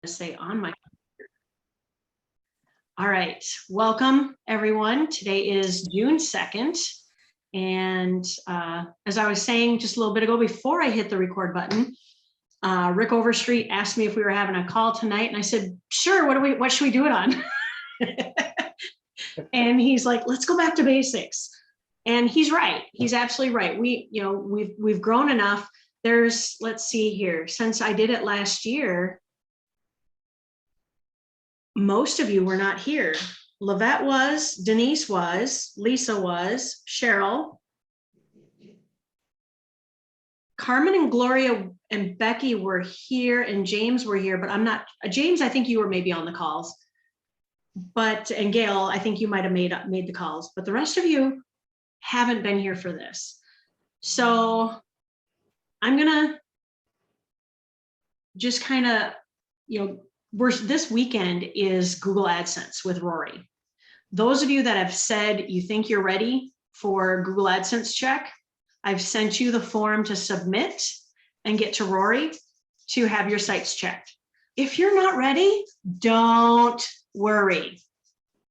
say on my. All right, welcome everyone. Today is June 2nd. And as I was saying just a little bit ago, before I hit the record button, Rick Overstreet asked me if we were having a call tonight. And I said, sure, what should we do it on? And he's like, let's go back to basics. And he's right. He's absolutely right. We've grown enough. Let's see here, since I did it last year, most of you were not here. Lavette was, Denise was, Lisa was, Cheryl, Carmen and Gloria and Becky were here, and James were here, but I'm not, James, I think you were maybe on the calls, and Gail, I think you might've made the calls, but the rest of you haven't been here for this. So I'm gonna just kind of, this weekend is Google AdSense with Rory. Those of you that have said you think you're ready for Google AdSense check, I've sent you the form to submit and get to Rory to have your sites checked. If you're not ready, don't worry,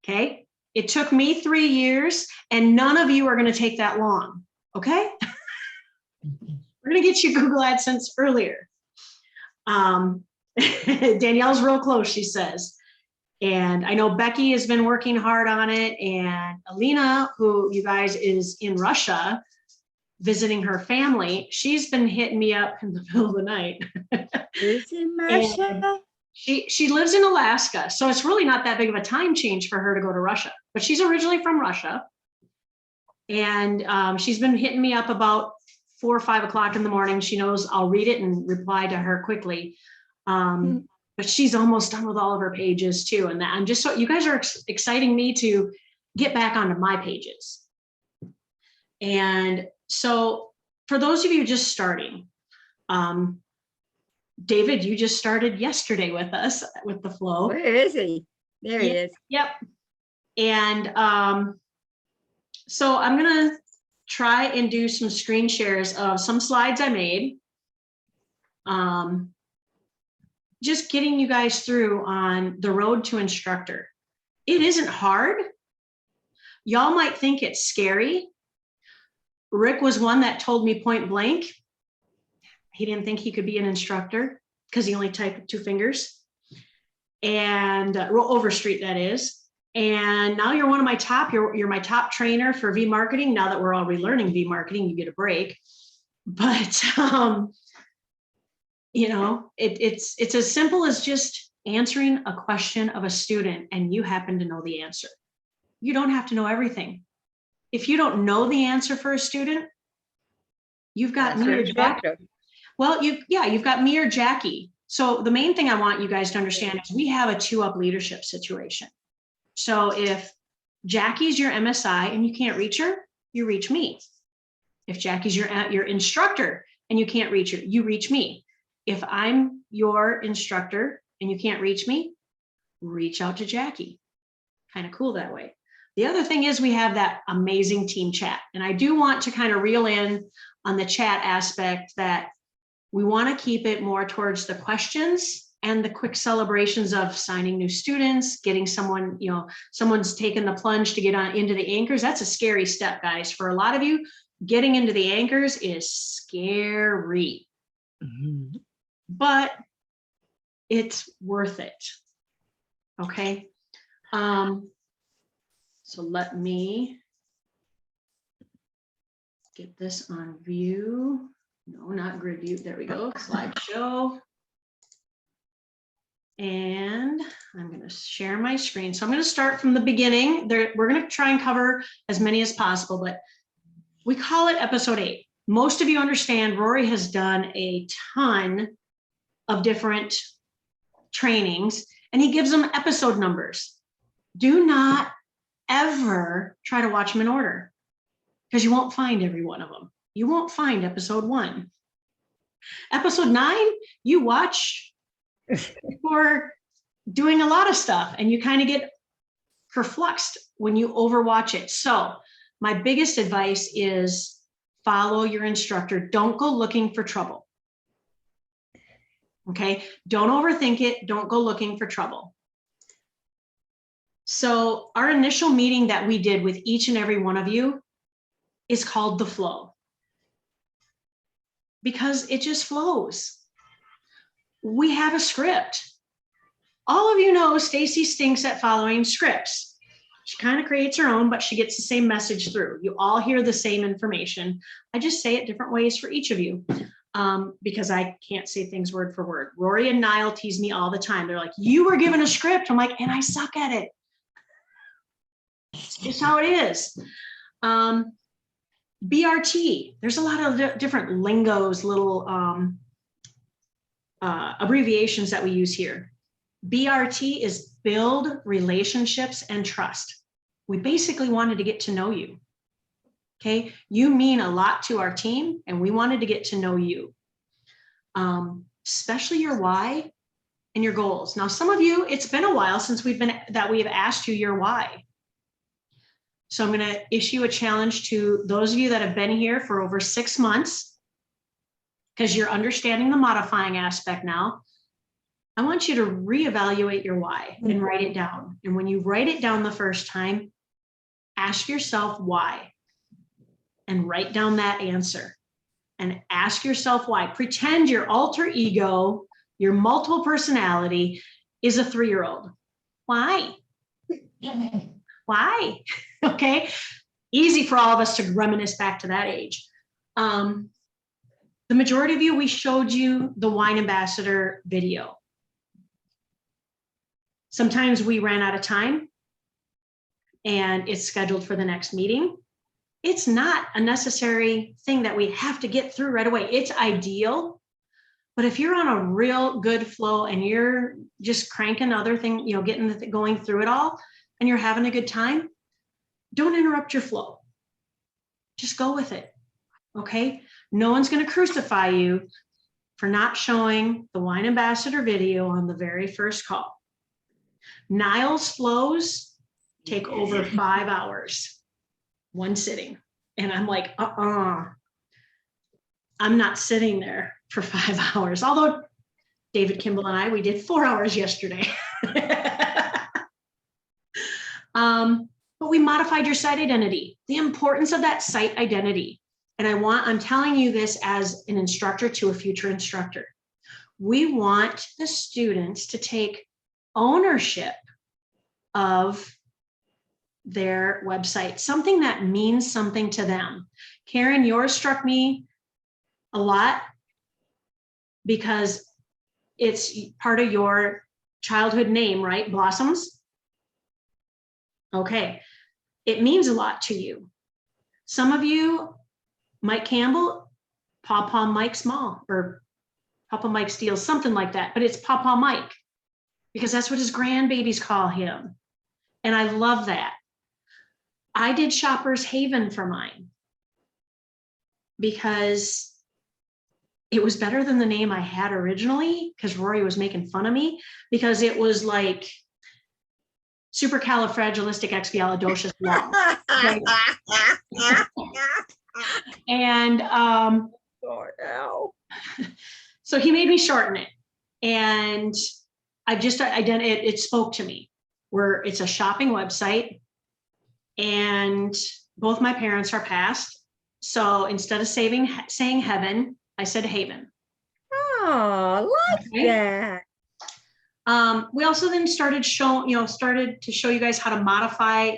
okay? It took me 3 years and none of you are gonna take that long, okay? We're gonna get you Google AdSense earlier. Danielle's real close, she says. And I know Becky has been working hard on it, and Alina, who you guys is in Russia, visiting her family, she's been hitting me up in the middle of the night. Who's in Russia? She lives in Alaska, so it's really not that big of a time change for her to go to Russia, but she's originally from Russia. And she's been hitting me up about 4 or 5 o'clock in the morning. She knows I'll read it and reply to her quickly. But she's almost done with all of her pages too. And I'm just so, you guys are exciting me to get back onto my pages. And so for those of you just starting, David, you just started yesterday with us with the flow. Where is he? There he is. Yep. And so I'm gonna try and do some screen shares of some slides I made. Just getting you guys through on the road to instructor. It isn't hard. Y'all might think it's scary. Rick was one that told me point blank, he didn't think he could be an instructor because he only typed with 2 fingers. And Overstreet, that is. And now you're one of my top, you're my top trainer for V marketing. Now that we're all relearning V marketing, you get a break. But it's as simple as just answering a question of a student and you happen to know the answer. You don't have to know everything. If you don't know the answer for a student, you've got me or Jackie. Well, you've got me or Jackie. So the main thing I want you guys to understand is we have a 2-up leadership situation. So if Jackie's your MSI and you can't reach her, you reach me. If Jackie's your instructor and you can't reach her, you reach me. If I'm your instructor and you can't reach me, reach out to Jackie. Kind of cool that way. The other thing is we have that amazing team chat. And I do want to kind of reel in on the chat aspect that we want to keep it more towards the questions and the quick celebrations of signing new students, getting someone, someone's taken the plunge to get on into the anchors. That's a scary step, guys. For a lot of you, getting into the anchors is scary. Mm-hmm. But it's worth it. Okay. So let me get this on view. No, not grid view. There we go. Slideshow. And I'm going to share my screen. So I'm going to start from the beginning. We're going to try and cover as many as possible, but we call it episode 8. Most of you understand Rory has done a ton of different trainings and he gives them episode numbers. Do not ever try to watch them in order because you won't find every one of them. You won't find episode 1. Episode 9, you watch for doing a lot of stuff and you kind of get perplexed when you overwatch it. So my biggest advice is follow your instructor. Don't go looking for trouble. Okay, don't overthink it. Don't go looking for trouble. So our initial meeting that we did with each and every one of you is called the flow, because it just flows. We have a script. All of you know Stacy stinks at following scripts. She kind of creates her own, but she gets the same message through. You all hear the same information. I just say it different ways for each of you, because I can't say things word for word. Rory and Niall tease me all the time. They're like, you were given a script. I'm like, and I suck at it. It's just how it is. BRT, there's a lot of different lingos, little abbreviations that we use here. BRT is build relationships and trust. We basically wanted to get to know you. Okay, you mean a lot to our team, and we wanted to get to know you, especially your why and your goals. Now, some of you, it's been a while since we've asked you your why. So I'm going to issue a challenge to those of you that have been here for over 6 months, because you're understanding the modifying aspect now. I want you to reevaluate your why and write it down. And when you write it down the first time, ask yourself why, and write down that answer and ask yourself why. Pretend your alter ego, your multiple personality is a 3-year-old. Why? Why? Okay. Easy for all of us to reminisce back to that age. The majority of you, we showed you the wine ambassador video. Sometimes we ran out of time and it's scheduled for the next meeting. It's not a necessary thing that we have to get through right away. It's ideal, but if you're on a real good flow and you're just cranking other things, you know, going through it all, and you're having a good time, don't interrupt your flow. Just go with it, okay? No one's going to crucify you for not showing the wine ambassador video on the very first call. Niall's flows take over 5 hours, one sitting. And I'm like, I'm not sitting there for 5 hours. Although David Kimball and I, we did 4 hours yesterday. But we modified your site identity, the importance of that site identity. And I'm telling you this as an instructor to a future instructor. We want the students to take ownership of their website, something that means something to them. Karen, yours struck me a lot because it's part of your childhood name, right? Blossoms. Okay, it means a lot to you. Some of you, Mike Campbell, Pawpaw Mike Small, or Papa Mike Steele, something like that, but it's Pawpaw Mike because that's what his grandbabies call him. And I love that. I did Shopper's Haven for mine because it was better than the name I had originally, because Rory was making fun of me because it was like supercalifragilisticexpialidocious long. Okay? And so he made me shorten it, and it spoke to me, where it's a shopping website, and both my parents are passed. So instead of saying heaven, I said haven. Oh, like that. We also then started to show you guys how to modify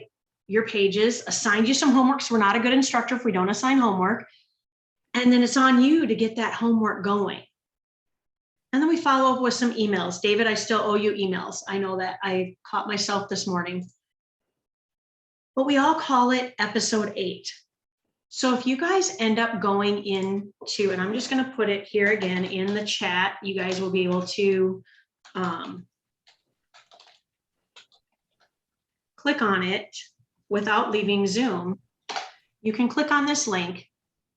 your pages, assigned you some homework. So we're not a good instructor if we don't assign homework. And then it's on you to get that homework going. And then we follow up with some emails. David, I still owe you emails. I know that I caught myself this morning. But we all call it episode 8. So if you guys end up going into, and I'm just going to put it here again in the chat, you guys will be able to click on it without leaving Zoom. You can click on this link.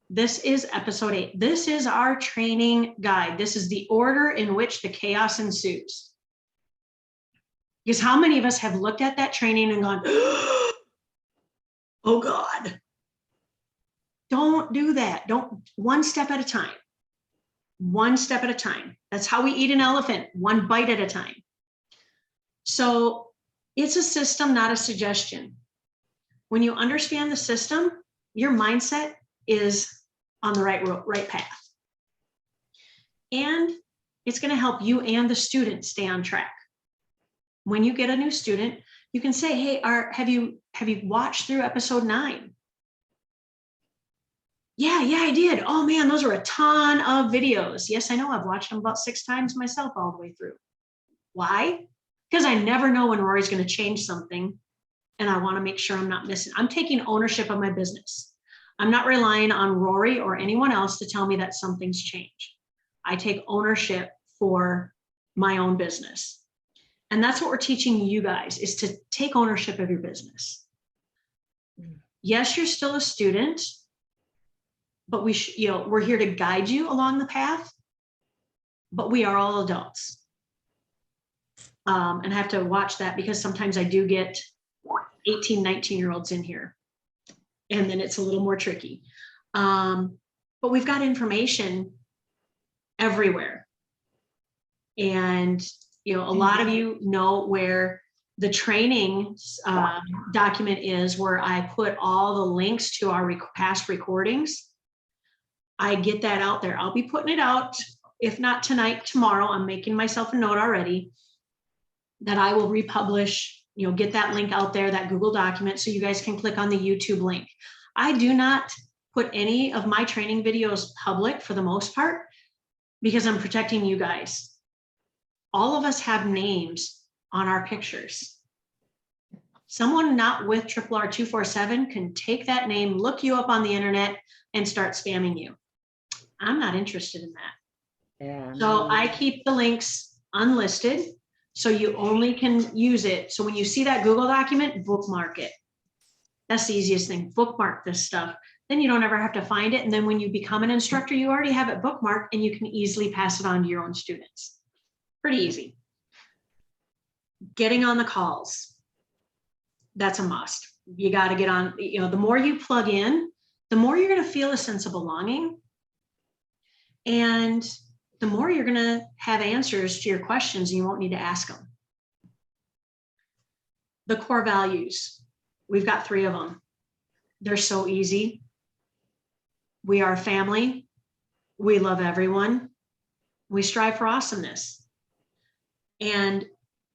This is episode 8. This is our training guide. This is the order in which the chaos ensues. Because how many of us have looked at that training and gone, oh God. Don't do that. Don't, one step at a time. one step at a time. That's how we eat an elephant, one bite at a time. So it's a system, not a suggestion. When you understand the system, your mindset is on the right path. And it's going to help you and the student stay on track. When you get a new student, you can say, hey, have you watched through episode 9? Yeah, I did. Oh man, those are a ton of videos. Yes, I know. I've watched them about 6 times myself all the way through. Why? Because I never know when Rory's going to change something, and I want to make sure I'm not missing. I'm taking ownership of my business. I'm not relying on Rory or anyone else to tell me that something's changed. I take ownership for my own business. And that's what we're teaching you guys, is to take ownership of your business. Yes, you're still a student, but we're here to guide you along the path, but we are all adults. And I have to watch that, because sometimes I do get 18, 19-year-olds in here, and then it's a little more tricky. But we've got information everywhere. And, a lot of you know where the training document is, where I put all the links to our past recordings. I get that out there. I'll be putting it out, if not tonight, tomorrow. I'm making myself a note already that I will republish, get that link out there, that Google document, so you guys can click on the YouTube link. I do not put any of my training videos public for the most part, because I'm protecting you guys. All of us have names on our pictures. Someone not with RR247 can take that name, look you up on the internet, and start spamming you. I'm not interested in that. Yeah. So I keep the links unlisted, so you only can use it. So when you see that Google document, bookmark it. That's the easiest thing. Bookmark this stuff. Then you don't ever have to find it. And then when you become an instructor, you already have it bookmarked, and you can easily pass it on to your own students. Pretty easy. Getting on the calls. That's a must. You got to get on, the more you plug in, the more you're going to feel a sense of belonging. And the more you're going to have answers to your questions, and you won't need to ask them. The core values. We've got 3 of them. They're so easy. We are family. We love everyone. We strive for awesomeness. And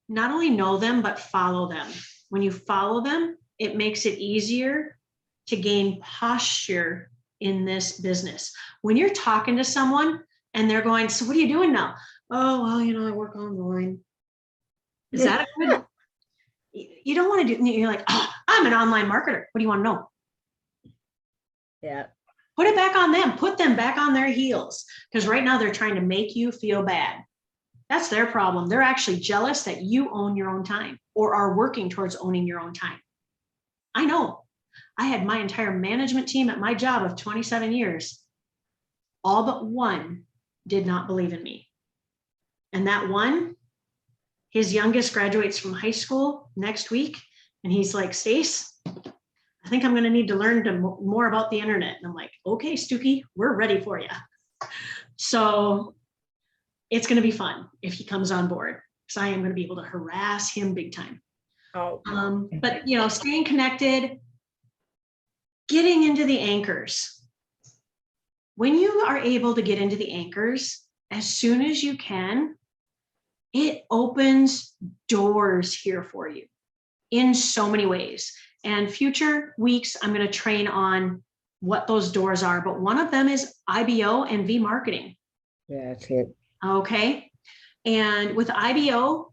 not only know them, but follow them. When you follow them, it makes it easier to gain posture in this business. When you're talking to someone and they're going, so what are you doing now? Oh, well, I work online. Is that a good? You don't want to do, you're like, oh, I'm an online marketer. What do you want to know? Yeah. Put it back on them. Put them back on their heels. Because right now they're trying to make you feel bad. That's their problem. They're actually jealous that you own your own time, or are working towards owning your own time. I know. I had my entire management team at my job of 27 years. All but one did not believe in me. And that one, his youngest graduates from high school next week. And he's like, Stace, I think I'm going to need to learn more about the internet. And I'm like, okay, Stookie, we're ready for you. So it's going to be fun if he comes on board, because I am going to be able to harass him big time. Oh. But, staying connected, getting into the anchors. When you are able to get into the anchors as soon as you can, it opens doors here for you in so many ways. And future weeks, I'm going to train on what those doors are. But one of them is IBO and V marketing. Yeah, that's it. Okay. And with IBO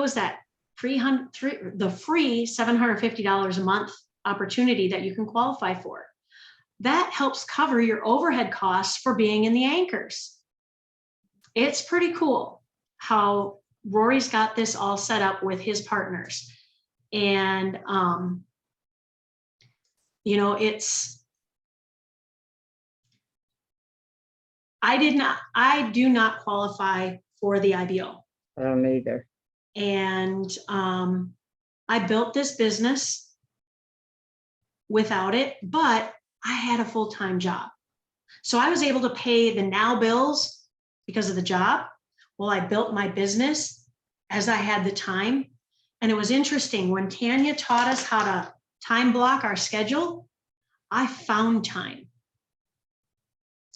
is that free $750 a month opportunity that you can qualify for. That helps cover your overhead costs for being in the anchors. It's pretty cool how Rory's got this all set up with his partners. And, I do not qualify for the IBO. I don't either. And I built this business without it, but I had a full-time job. So I was able to pay the now bills because of the job. Well, I built my business as I had the time. And it was interesting when Tanya taught us how to time block our schedule, I found time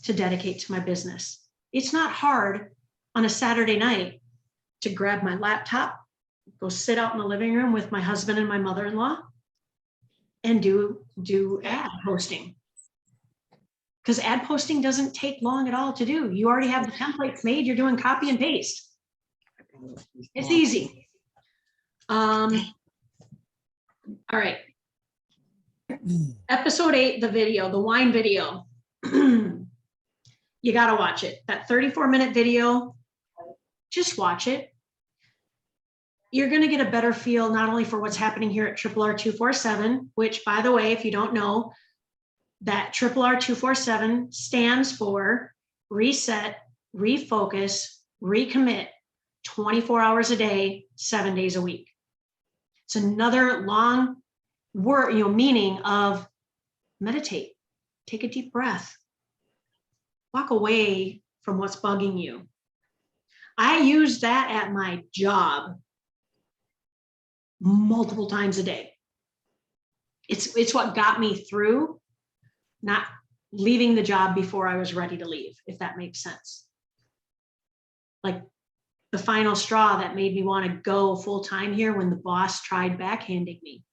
to dedicate to my business. It's not hard on a Saturday night to grab my laptop, go sit out in the living room with my husband and my mother-in-law and do ad posting. Because ad posting doesn't take long at all to do. You already have the templates made, you're doing copy and paste. It's easy. All right. Episode 8, the video, the wine video. You got to watch it. That 34-minute video, just watch it. You're going to get a better feel not only for what's happening here at RR 247, which, by the way, if you don't know, that RR 247 stands for reset, refocus, recommit, 24 hours a day, 7 days a week. It's another long word, meaning of meditate, take a deep breath, walk away from what's bugging you. I use that at my job multiple times a day. It's what got me through not leaving the job before I was ready to leave, if that makes sense. Like the final straw that made me want to go full time here when the boss tried backhanding me.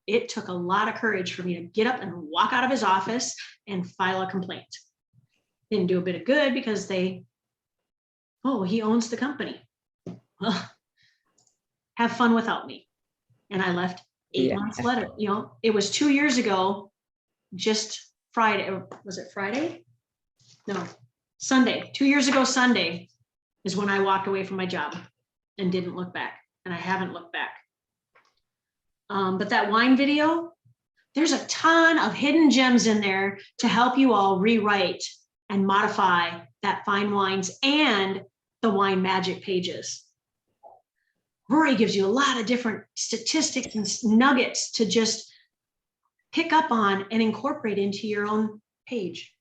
It took a lot of courage for me to get up and walk out of his office and file a complaint. Didn't do a bit of good because he owns the company. Well, have fun without me. And I left 8 months later. It was 2 years ago, just Friday. Was it Friday? No, Sunday. 2 years ago, Sunday is when I walked away from my job and didn't look back. And I haven't looked back. But that wine video, there's a ton of hidden gems in there to help you all rewrite and modify that fine wines and the wine magic pages. Rory gives you a lot of different statistics and nuggets to just pick up on and incorporate into your own page.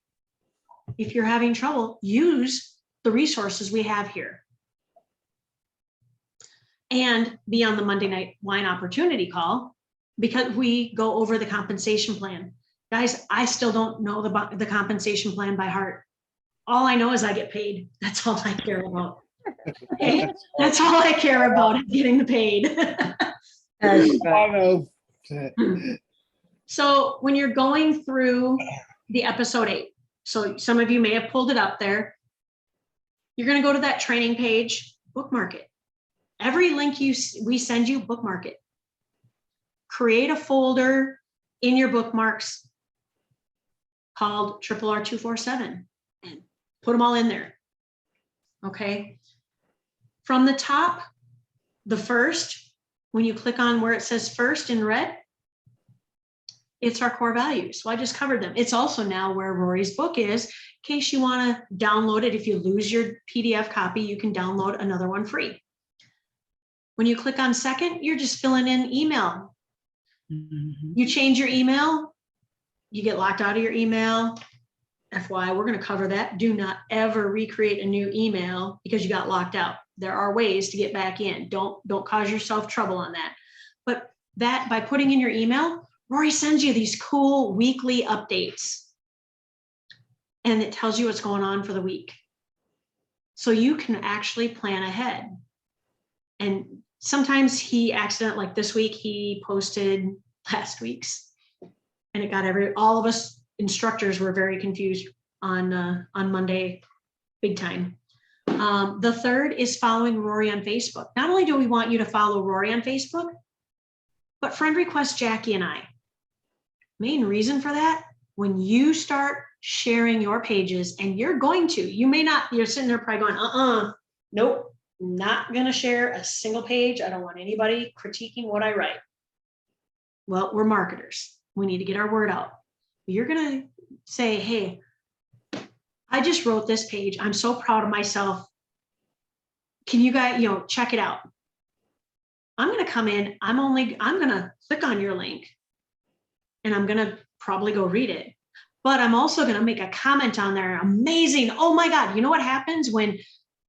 If you're having trouble, use the resources we have here. And be on the Monday night wine opportunity call because we go over the compensation plan. Guys, I still don't know the compensation plan by heart. All I know is I get paid. That's all I care about. Okay? That's all I care about is getting paid. So when you're going through the episode 8, so some of you may have pulled it up there, you're going to go to that training page, bookmark it. Every link we send you, bookmark it. Create a folder in your bookmarks called RR 247 and put them all in there. Okay. From the top, the first, when you click on where it says first in red, it's our core values. So I just covered them. It's also now where Rory's book is. In case you want to download it, if you lose your PDF copy, you can download another one free. When you click on second, you're just filling in email. Mm-hmm. You change your email, you get locked out of your email. FYI, we're going to cover that. Do not ever recreate a new email because you got locked out. There are ways to get back in. Don't cause yourself trouble on that. But that by putting in your email, Rory sends you these cool weekly updates. And it tells you what's going on for the week. So you can actually plan ahead. And sometimes he accidentally, like this week, he posted last week's, and it got all of us instructors were very confused on Monday, big time. The third is following Rory on Facebook. Not only do we want you to follow Rory on Facebook, but friend request Jackie and I. Main reason for that, when you start sharing your pages, and you're going to, you're sitting there probably going, nope, not going to share a single page. I don't want anybody critiquing what I write. Well, we're marketers. We need to get our word out. You're going to say, hey, I just wrote this page. I'm so proud of myself. Can you guys, check it out? I'm going to come in. I'm going to click on your link and I'm going to probably go read it. but I'm also going to make a comment on there. Amazing. Oh my God. You know what happens when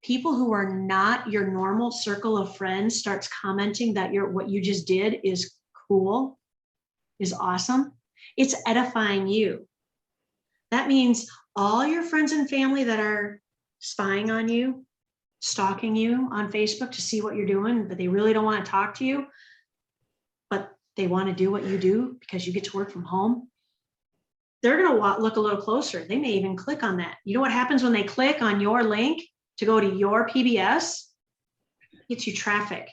people who are not your normal circle of friends starts commenting that what you just did is cool, is awesome? It's edifying you. That means all your friends and family that are spying on you, stalking you on Facebook to see what you're doing, but they really don't want to talk to you, but they want to do what you do because you get to work from home. They're going to look a little closer. They may even click on that. You know what happens when they click on your link to go to your PBS? Gets you traffic.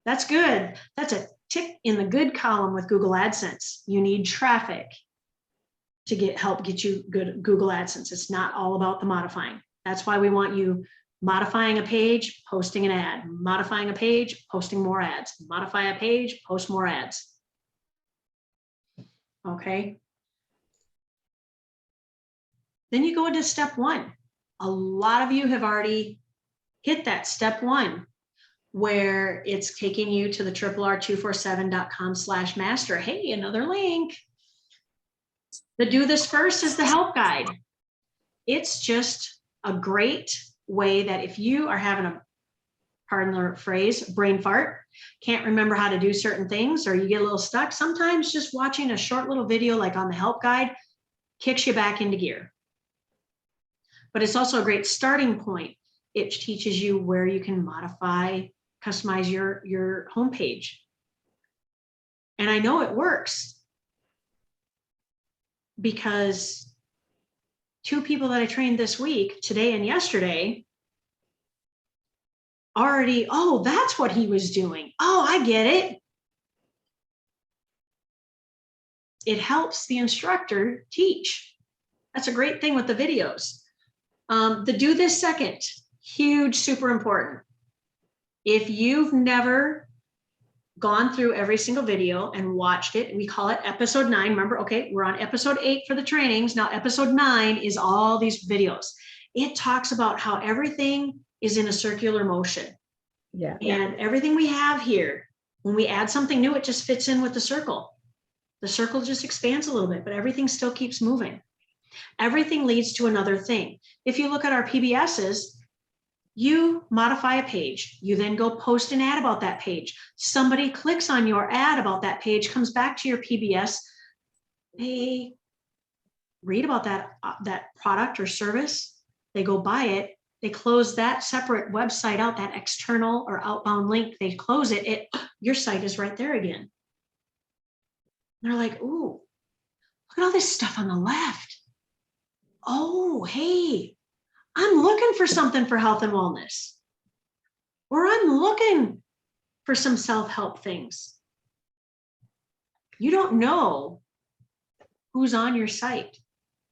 That's good. That's a tick in the good column with Google AdSense. You need traffic to help get you good Google AdSense. It's not all about the modifying. That's why we want you modifying a page, posting an ad, modifying a page, posting more ads, modify a page, post more ads. Okay. Then you go into step one. A lot of you have already hit that step one, where it's taking you to the rr247.com/master. Hey, another link. The do this first is the help guide. It's just a great way that if you are having a, pardon the phrase, brain fart, can't remember how to do certain things, or you get a little stuck, sometimes just watching a short little video like on the help guide kicks you back into gear. But it's also a great starting point. It teaches you where you can modify, customize your homepage. And I know it works because 2 people that I trained this week, today and yesterday, already, oh, that's what he was doing. Oh, I get it. It helps the instructor teach. That's a great thing with the videos. The do this second, huge, super important. If you've never gone through every single video and watched it, we call it episode 9. Remember, okay, we're on episode 8 for the trainings. Now episode 9 is all these videos. It talks about how everything is in a circular motion. Yeah. And everything we have here, when we add something new, it just fits in with the circle. The circle just expands a little bit, but everything still keeps moving. Everything leads to another thing. If you look at our PBSs, you modify a page, you then go post an ad about that page. Somebody clicks on your ad about that page, comes back to your PBS, they read about that product or service, they go buy it, they close that separate website out, that external or outbound link, they close it, your site is right there again. And they're like, ooh, look at all this stuff on the left. Oh, hey, I'm looking for something for health and wellness, or I'm looking for some self-help things. You don't know who's on your site.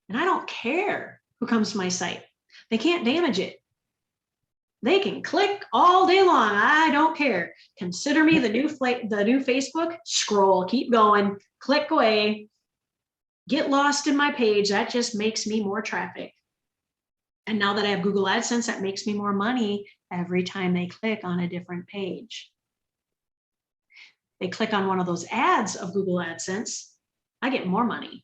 And I don't care who comes to my site. They can't damage it. They can click all day long. I don't care. Consider me the new Facebook. Scroll, keep going, click away, get lost in my page. That just makes me more traffic. And now that I have Google AdSense, that makes me more money every time they click on a different page. They click on one of those ads of Google AdSense, I get more money.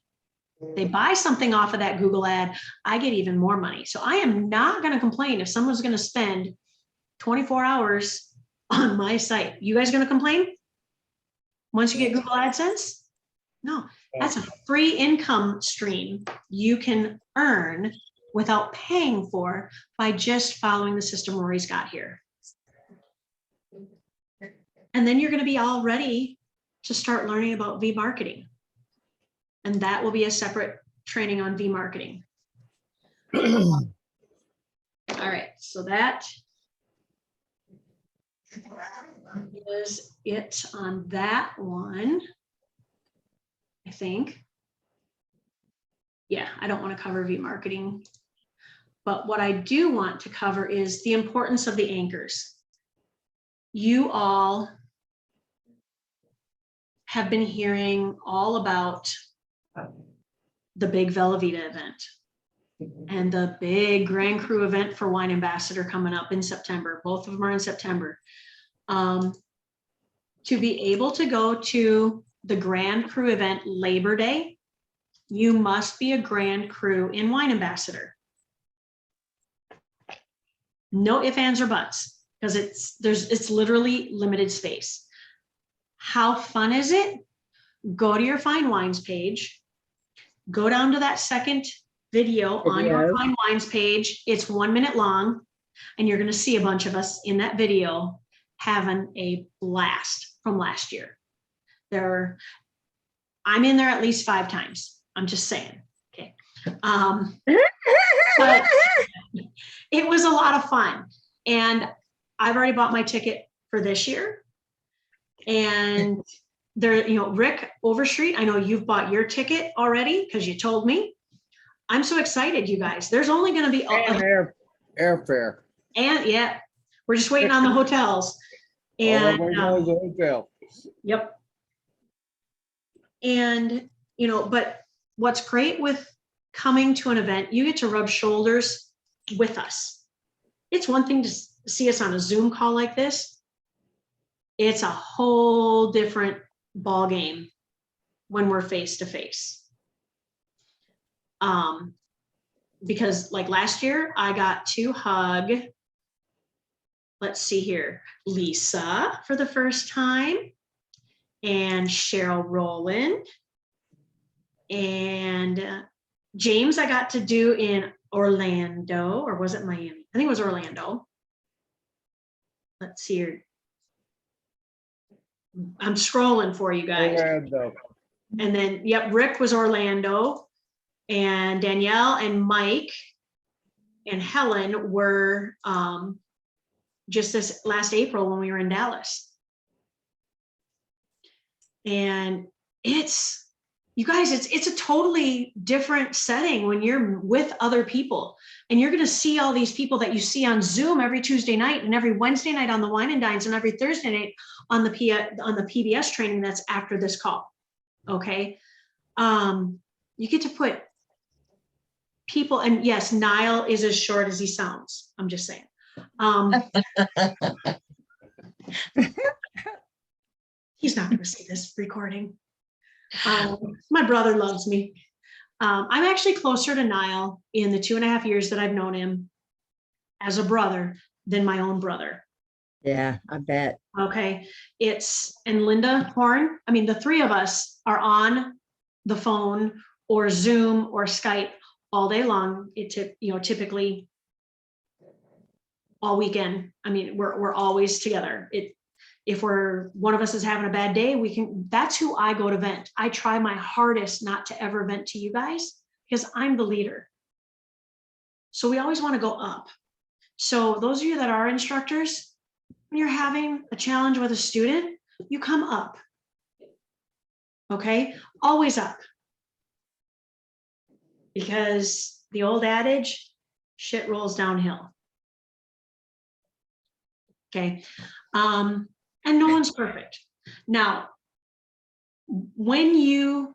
They buy something off of that Google ad, I get even more money. So I am not going to complain if someone's going to spend 24 hours on my site. You guys going to complain once you get Google AdSense? No, that's a free income stream you can earn without paying for by just following the system Rory's got here. And then you're going to be all ready to start learning about V-marketing. And that will be a separate training on V-marketing. All right, so that is it on that one, I think. Yeah, I don't want to cover V-marketing. But what I do want to cover is the importance of the anchors. You all have been hearing all about the big Velveeta event and the big Grand Cru event for Wine Ambassador coming up in September. Both of them are in September. To be able to go to the Grand Cru event Labor Day You must be a Grand Cru in Wine Ambassador. No ifs, ands, or buts, because it's literally limited space. How fun is it? Go to your Fine Wines page. Go down to that second video on your Fine Wines page. It's 1 minute long, and you're going to see a bunch of us in that video having a blast from last year. I'm in there at least 5 times. I'm just saying. Okay. But it was a lot of fun. And I've already bought my ticket for this year. And there, Rick Overstreet, I know you've bought your ticket already because you told me. I'm so excited, you guys. There's only going to be Airfare. And yeah, we're just waiting on the hotels. And yep. And but what's great with coming to an event, you get to rub shoulders with us. It's one thing to see us on a Zoom call like this. It's a whole different ball game when we're face to face. Because like last year, I got to hug, let's see here, Lisa for the first time, and Cheryl Rowland, and James I got to do in Orlando, or was it Miami? I think it was Orlando. Let's see here. I'm scrolling for you guys. Orlando. And then, yep, Rick was Orlando, and Danielle and Mike and Helen were just this last April when we were in Dallas. And you guys, it's a totally different setting when you're with other people, and you're going to see all these people that you see on Zoom every Tuesday night and every Wednesday night on the Wine and Dines and every Thursday night on the PBS training that's after this call. Okay. You get to put people, and yes, Niall is as short as he sounds. I'm just saying. He's not going to see this recording. My brother loves me. I'm actually closer to Niall in the 2.5 years that I've known him as a brother than my own brother. Yeah, I bet. Okay. And Linda Horn, I mean, the 3 of us are on the phone or Zoom or Skype all day long. Typically all weekend. I mean, we're always together. If one of us is having a bad day, that's who I go to vent. I try my hardest not to ever vent to you guys because I'm the leader. So we always want to go up. So those of you that are instructors, when you're having a challenge with a student, you come up. Okay, always up. Because the old adage, shit rolls downhill. Okay. And no one's perfect. Now, when you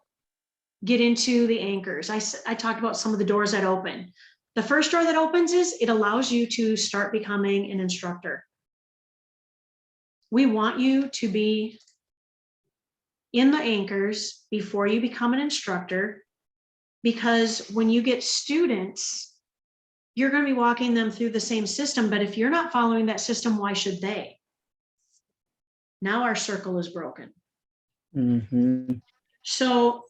get into the anchors, I talked about some of the doors that open. The first door that opens is it allows you to start becoming an instructor. We want you to be in the anchors before you become an instructor, because when you get students, you're going to be walking them through the same system. But if you're not following that system, why should they? Now our circle is broken. Mm-hmm. So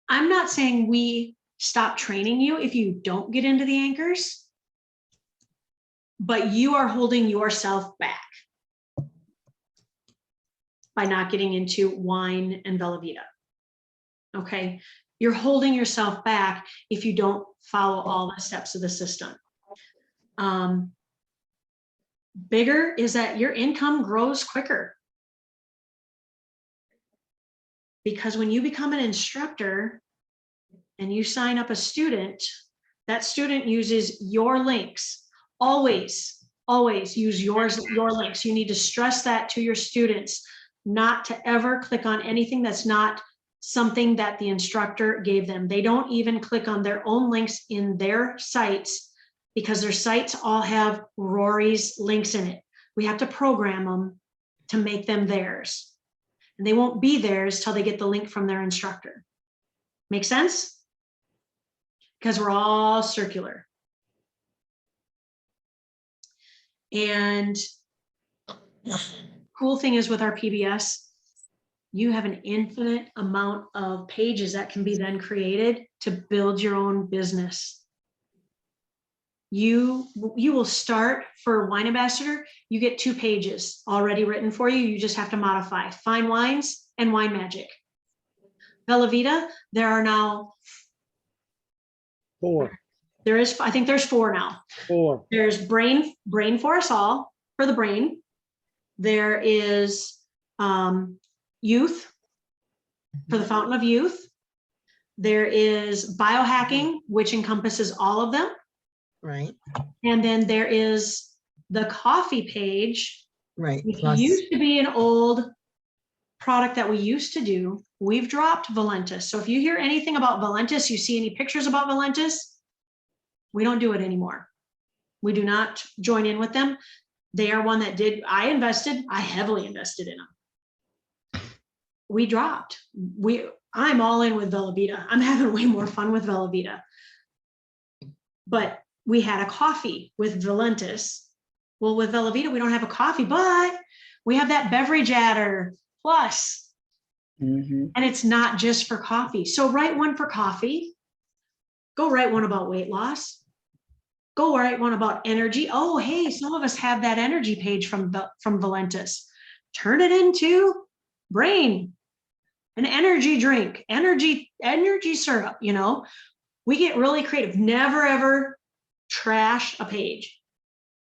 I'm not saying we stop training you if you don't get into the anchors, but you are holding yourself back by not getting into wine and Bella Vita. Okay. You're holding yourself back if you don't follow all the steps of the system. Bigger is that your income grows quicker. Because when you become an instructor and you sign up a student, that student uses your links. Always use your links. You need to stress that to your students, not to ever click on anything that's not something that the instructor gave them. They don't even click on their own links in their sites because their sites all have Rory's links in it. We have to program them to make them theirs. And they won't be theirs till they get the link from their instructor. Make sense? Because we're all circular. And cool thing is with our PBS, you have an infinite amount of pages that can be then created to build your own business. You will start for Wine Ambassador, you get 2 pages already written for you. You just have to modify Fine Wines and Wine Magic. Bella Vita, there are now 4. I think there's 4 now. 4. There's Brain for Us All, for the brain. There is Youth, for the Fountain of Youth. There is Biohacking, which encompasses all of them. Right, And then there is the coffee page, right. which Plus, used to be an old product that we used to do. We've dropped Valentis. So if you hear anything about Valentis, you see any pictures about Valentis, we don't do it anymore. We do not join in with them. They are one that I heavily invested in them. We dropped. I'm all in with Velveeta. I'm having way more fun with Velveeta. But we had a coffee with Valentis. Well, with Velveeta, we don't have a coffee, but we have that beverage adder plus. And it's not just for coffee. So write one for coffee. Go write one about weight loss. Go write one about energy. Oh, hey, some of us have that energy page from Valentis. Turn it into Brain, an energy drink, energy syrup, you know. We get really creative. Never ever trash a page.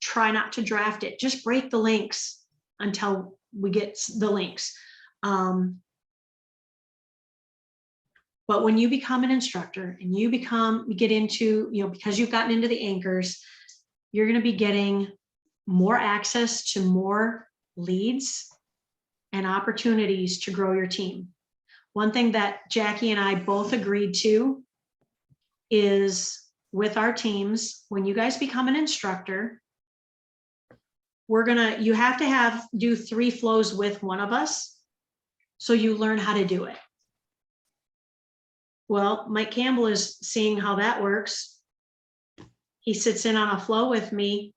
Try not to draft it. Just break the links until we get the links. But when you become an instructor and you get into, you know, because you've gotten into the anchors, you're going to be getting more access to more leads and opportunities to grow your team. One thing that Jackie and I both agreed to is with our teams, when you guys become an instructor, you have to do 3 flows with one of us so you learn how to do it. Well, Mike Campbell is seeing how that works. He sits in on a flow with me.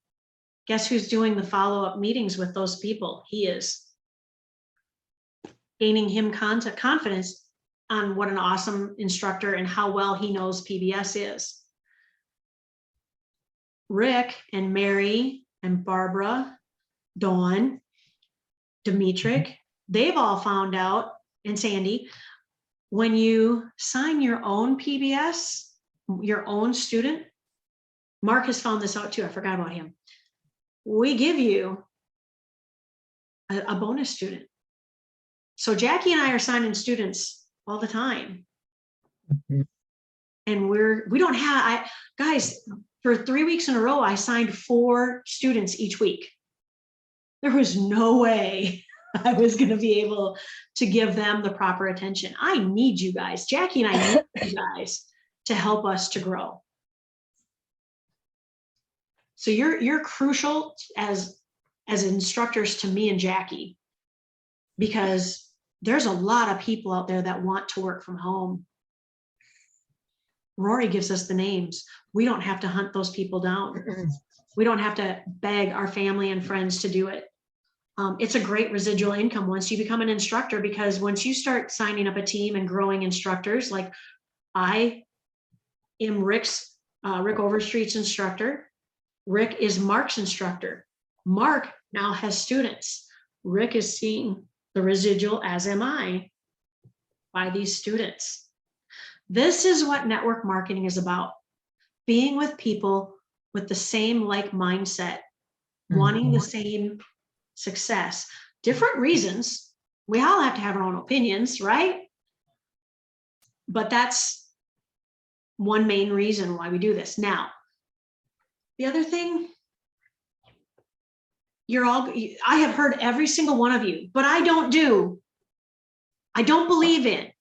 Guess who's doing the follow-up meetings with those people? He is. Gaining him confidence on what an awesome instructor and how well he knows PBS is. Rick and Mary and Barbara, Dawn, Demetric, they've all found out, and Sandy, when you sign your own PBS, your own student, Mark has found this out too, I forgot about him. We give you a bonus student. So Jackie and I are signing students all the time. And we don't have, guys, for 3 weeks in a row, I signed 4 students each week. There was no way I was going to be able to give them the proper attention. I need you guys. Jackie and I need you guys to help us to grow. So you're crucial as instructors to me and Jackie, because there's a lot of people out there that want to work from home. Rory gives us the names. We don't have to hunt those people down. We don't have to beg our family and friends to do it. It's a great residual income once you become an instructor, because once you start signing up a team and growing instructors, like I am Rick Overstreet's instructor. Rick is Mark's instructor. Mark now has students. Rick is seeing the residual, as am I, by these students. This is what network marketing is about. Being with people with the same like mindset, wanting the same success, different reasons. We all have to have our own opinions, right? But that's one main reason why we do this. Now, the other thing, I have heard every single one of you, but I don't believe in,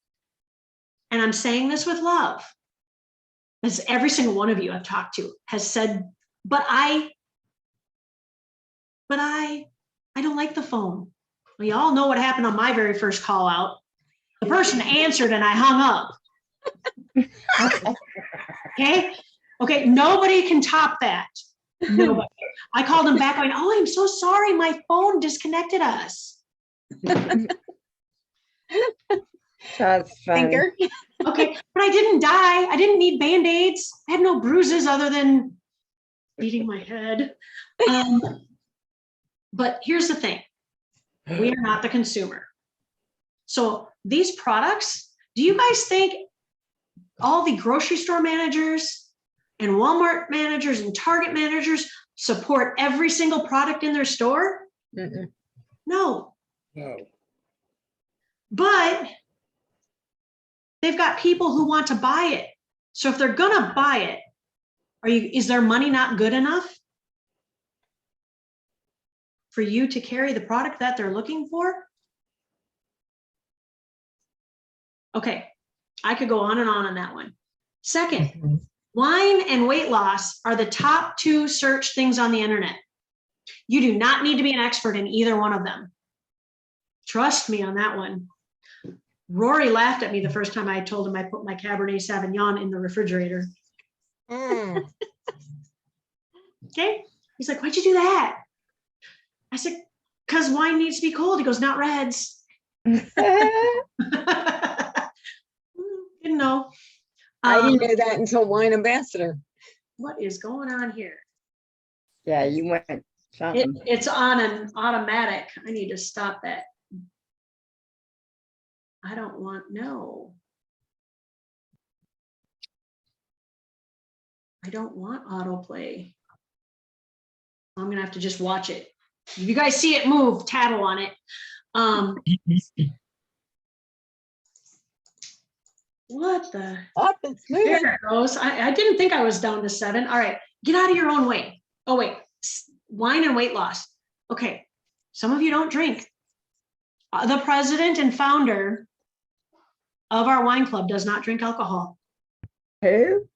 and I'm saying this with love, as every single one of you I've talked to has said, but I don't like the phone. We all know what happened on my very first call out. The person answered and I hung up. Okay. Okay. Nobody can top that. Nobody. I called him back going, oh, I'm so sorry. My phone disconnected us. That's funny. Finger. Okay. But I didn't die. I didn't need Band-Aids. I had no bruises other than beating my head. But here's the thing. We are not the consumer. So these products, do you guys think all the grocery store managers and Walmart managers and Target managers support every single product in their store? Mm-mm. No, No. but they've got people who want to buy it. So if they're gonna buy it, is their money not good enough for you to carry the product that they're looking for? Okay, I could go on and on that one. Second, wine and weight loss are the top 2 search things on the internet. You do not need to be an expert in either one of them. Trust me on that one. Rory laughed at me the first time I told him I put my Cabernet Sauvignon in the refrigerator. Mm. Okay, he's like, why'd you do that? I said, because wine needs to be cold. He goes, not reds. Didn't know. I didn't know that until Wine Ambassador. What is going on here? Yeah, you went something. It's on an automatic. I need to stop that. I don't want, no. I don't want autoplay. I'm gonna have to just watch it. If you guys see it move, tattle on it. What the? Up, it's moving. There it goes. I didn't think I was down to 7. All right, get out of your own way. Oh wait, wine and weight loss. Okay, some of you don't drink. The president and founder of our wine club does not drink alcohol. Who?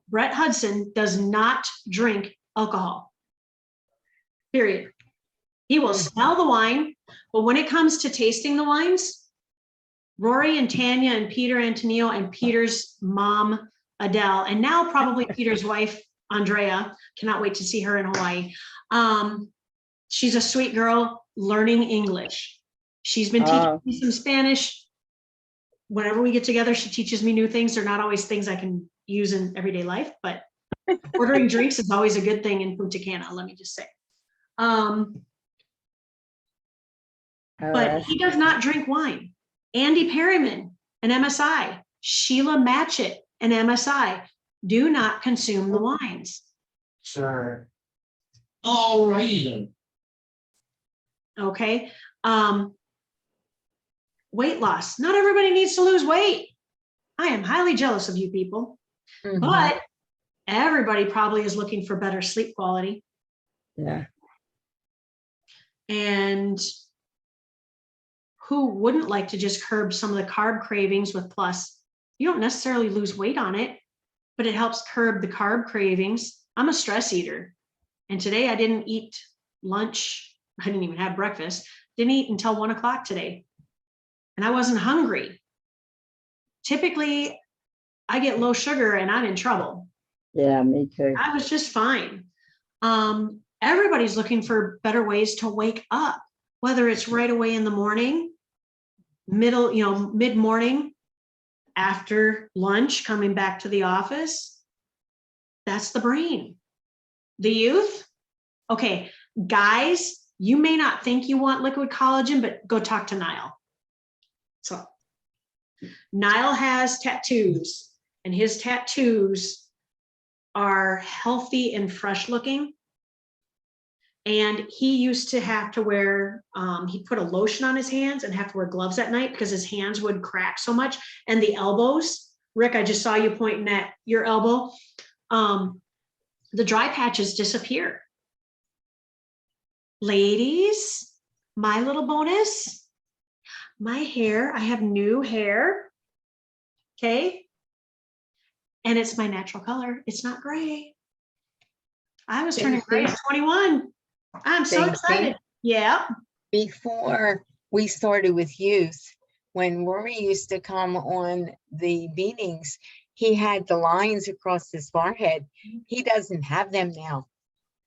Brett Hudson does not drink alcohol. Period. He will smell the wine, but when it comes to tasting the wines, Rory and Tanya and Peter Antonio and Peter's mom, Adele, and now probably Peter's wife, Andrea, cannot wait to see her in Hawaii. She's a sweet girl learning English. She's been teaching me some Spanish. Whenever we get together, she teaches me new things. They're not always things I can use in everyday life, but ordering drinks is always a good thing in Punta Cana, let me just say. But he does not drink wine. Andy Perryman, an MSI, Sheila Matchett, an MSI, do not consume the wines. Sure. All right. Okay. Weight loss. Not everybody needs to lose weight. I am highly jealous of you people, Mhm. but everybody probably is looking for better sleep quality. Yeah. And who wouldn't like to just curb some of the carb cravings with Plus? You don't necessarily lose weight on it, but it helps curb the carb cravings. I'm a stress eater. And today I didn't eat lunch. I didn't even have breakfast. Didn't eat until 1 o'clock today. And I wasn't hungry. Typically, I get low sugar and I'm in trouble. Yeah, me too. I was just fine. Everybody's looking for better ways to wake up, whether it's right away in the morning, mid-morning, after lunch, coming back to the office. That's the brain. The youth. Okay, guys, you may not think you want liquid collagen, but go talk to Niall. So Niall has tattoos, and his tattoos are healthy and fresh looking. And he used to have to wear, he put a lotion on his hands and have to wear gloves at night because his hands would crack so much. And the elbows, Rick, I just saw you pointing at your elbow. The dry patches disappear. Ladies, my little bonus, my hair, I have new hair, okay? And it's my natural color. It's not gray. I was turning gray at 21. I'm so Thank you. excited. Yeah. Before we started with youth, when Rory used to come on the meetings, he had the lines across his forehead. He doesn't have them now.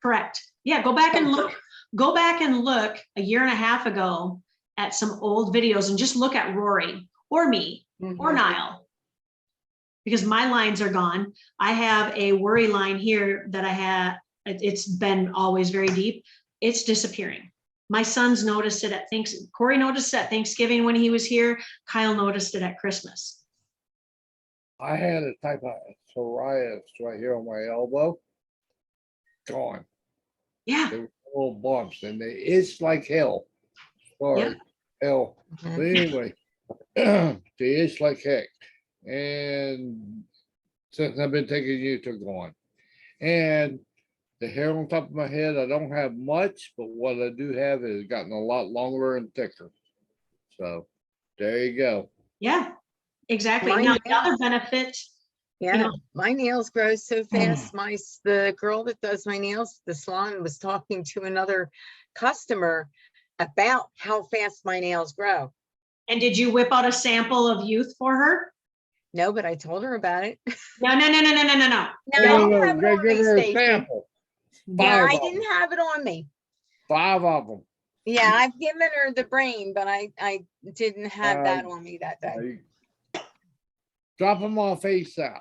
Correct. Yeah, go back and look a year and a half ago at some old videos and just look at Rory or me or Mhm. Niall. Because my lines are gone. I have a worry line here that I had, it's been always very deep. It's disappearing. My sons noticed it Corey noticed it at Thanksgiving when he was here. Kyle noticed it at Christmas. I had a type of psoriasis right here on my elbow. Gone. Yeah, There were little bumps and they itch like hell. Sorry, hell. Mhm. But anyway, they itch like heck. And since I've been taking you, they're gone. And the hair on top of my head, I don't have much, but what I do have is gotten a lot longer and thicker. So there you go. yeah, exactly. Mine Now, is. the other benefit, Yeah, know- my nails grow so fast. The girl that does my nails, at the salon, was talking to another customer about how fast my nails grow. and did you whip out a sample of youth for her? No, but I told her about it. No. No, No, I didn't have it gotta on me, give her a Stacy. sample. Yeah, Five I of didn't them. have it on me. 5 of them. Yeah, I've given her the brain, but I didn't have that on me that day. Drop them off ASAP.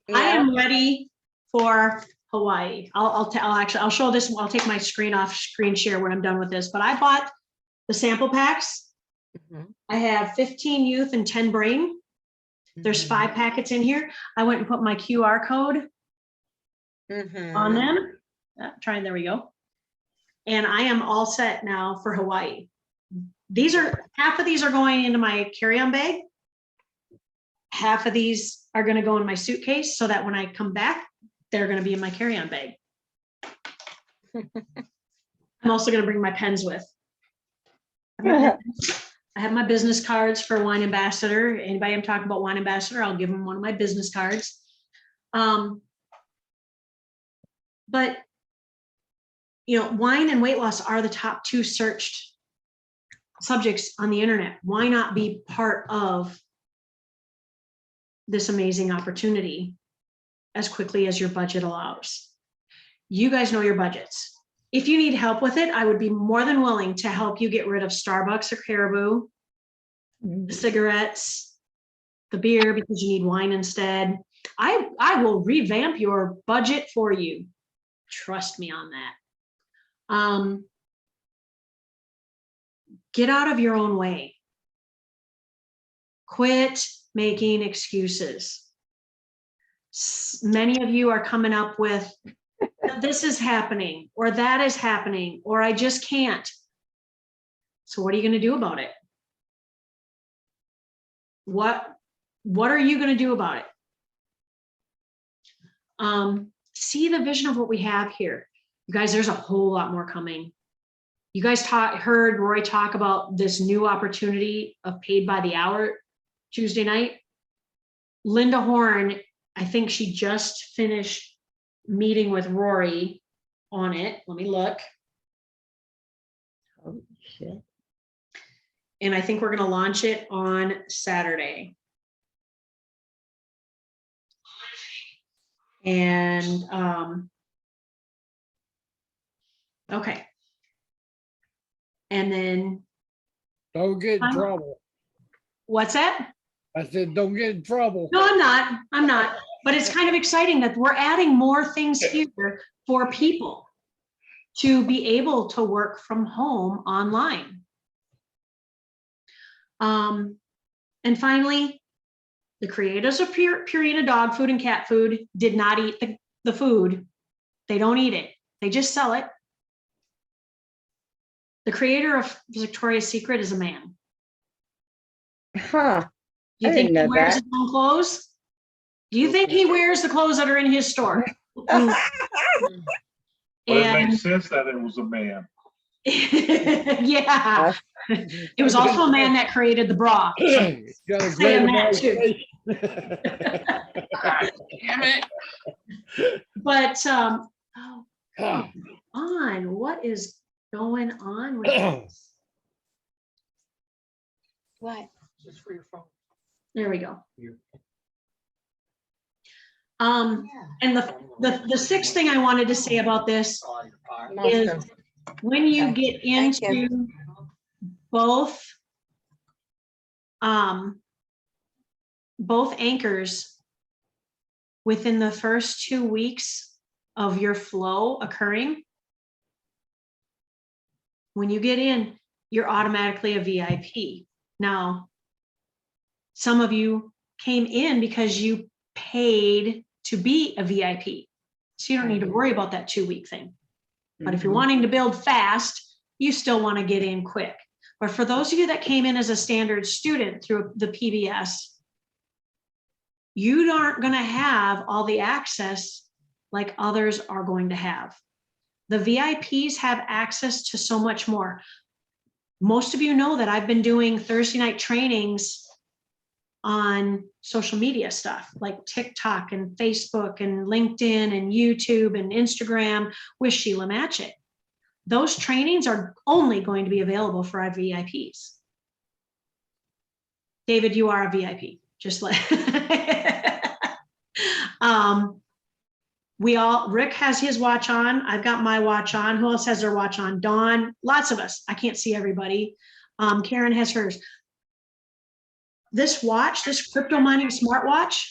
I Yeah. am ready for Hawaii. I'll show this. I'll take my screen share when I'm done with this, but I bought the sample packs. Mhm. I have 15 youth and 10 brain. There's 5 packets in here. I went and put my QR code Mhm. on them. There we go. And I am all set now for Hawaii. Half of these are going into my carry-on bag. Half of these are going to go in my suitcase so that when I come back, they're going to be in my carry-on bag. I'm also going to bring my pens with. I have my business cards for Wine Ambassador. Anybody I'm talking about Wine Ambassador, I'll give them one of my business cards. But, wine and weight loss are the top 2 searched subjects on the internet. Why not be part of this amazing opportunity as quickly as your budget allows? You guys know your budgets. If you need help with it, I would be more than willing to help you get rid of Starbucks or Caribou, the cigarettes, the beer, because you need wine instead. I will revamp your budget for you. Trust me on that. Get out of your own way. Quit making excuses. Many of you are coming up with, this is happening, or that is happening, or I just can't. So what are you going to do about it? What are you going to do about it? See the vision of what we have here. You guys, there's a whole lot more coming. You guys heard Roy talk about this new opportunity of paid by the hour Tuesday night. Linda Horn, I think she just finished meeting with Rory on it. Let me look. Oh, shit. And I think we're going to launch it on Saturday. And okay. And then Don't get in trouble. what's that? I said, don't get in trouble. No, I'm not. But it's kind of exciting that we're adding more things here for people to be able to work from home online. And finally, the creators of Purina dog food and cat food did not eat the food. They don't eat it. They just sell it. The creator of Victoria's Secret is a man. Huh. Do you I think didn't he know wears that. his own clothes? Do you think he wears the clothes that are in his store? But it And makes sense that it was a man. yeah, it was also a man that created the bra. So Got a saying great that too. imagination. Damn it. But oh, come on, what is going on with this? What? Just for your phone. There we go. And the sixth thing I wanted to say about this is Awesome. when you Okay. get Thank you. into both anchors within the first 2 weeks of your flow occurring, when you get in, you're automatically a VIP. Now, some of you came in because you paid to be a VIP. So you don't need to worry about that 2-week thing. But if you're wanting to build fast, you still want to get in quick. But for those of you that came in as a standard student through the PBS, you aren't going to have all the access like others are going to have. The VIPs have access to so much more. Most of you know that I've been doing Thursday night trainings on social media stuff like TikTok and Facebook and LinkedIn and YouTube and Instagram with Sheila Matchett. Those trainings are only going to be available for our VIPs. David, you are a VIP. Just like Rick has his watch on. I've got my watch on. Who else has their watch on? Dawn, lots of us. I can't see everybody. Karen has hers. This watch, this crypto mining smartwatch,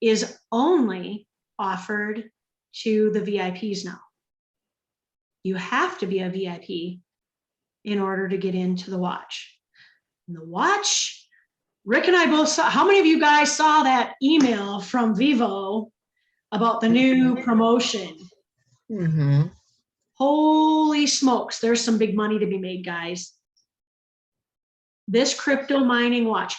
is only offered to the VIPs now. You have to be a VIP in order to get into the watch. And the watch, Rick and I both saw, how many of you guys saw that email from Vivo about the new promotion? Mm-hmm. Holy smokes, there's some big money to be made, guys. This crypto mining watch.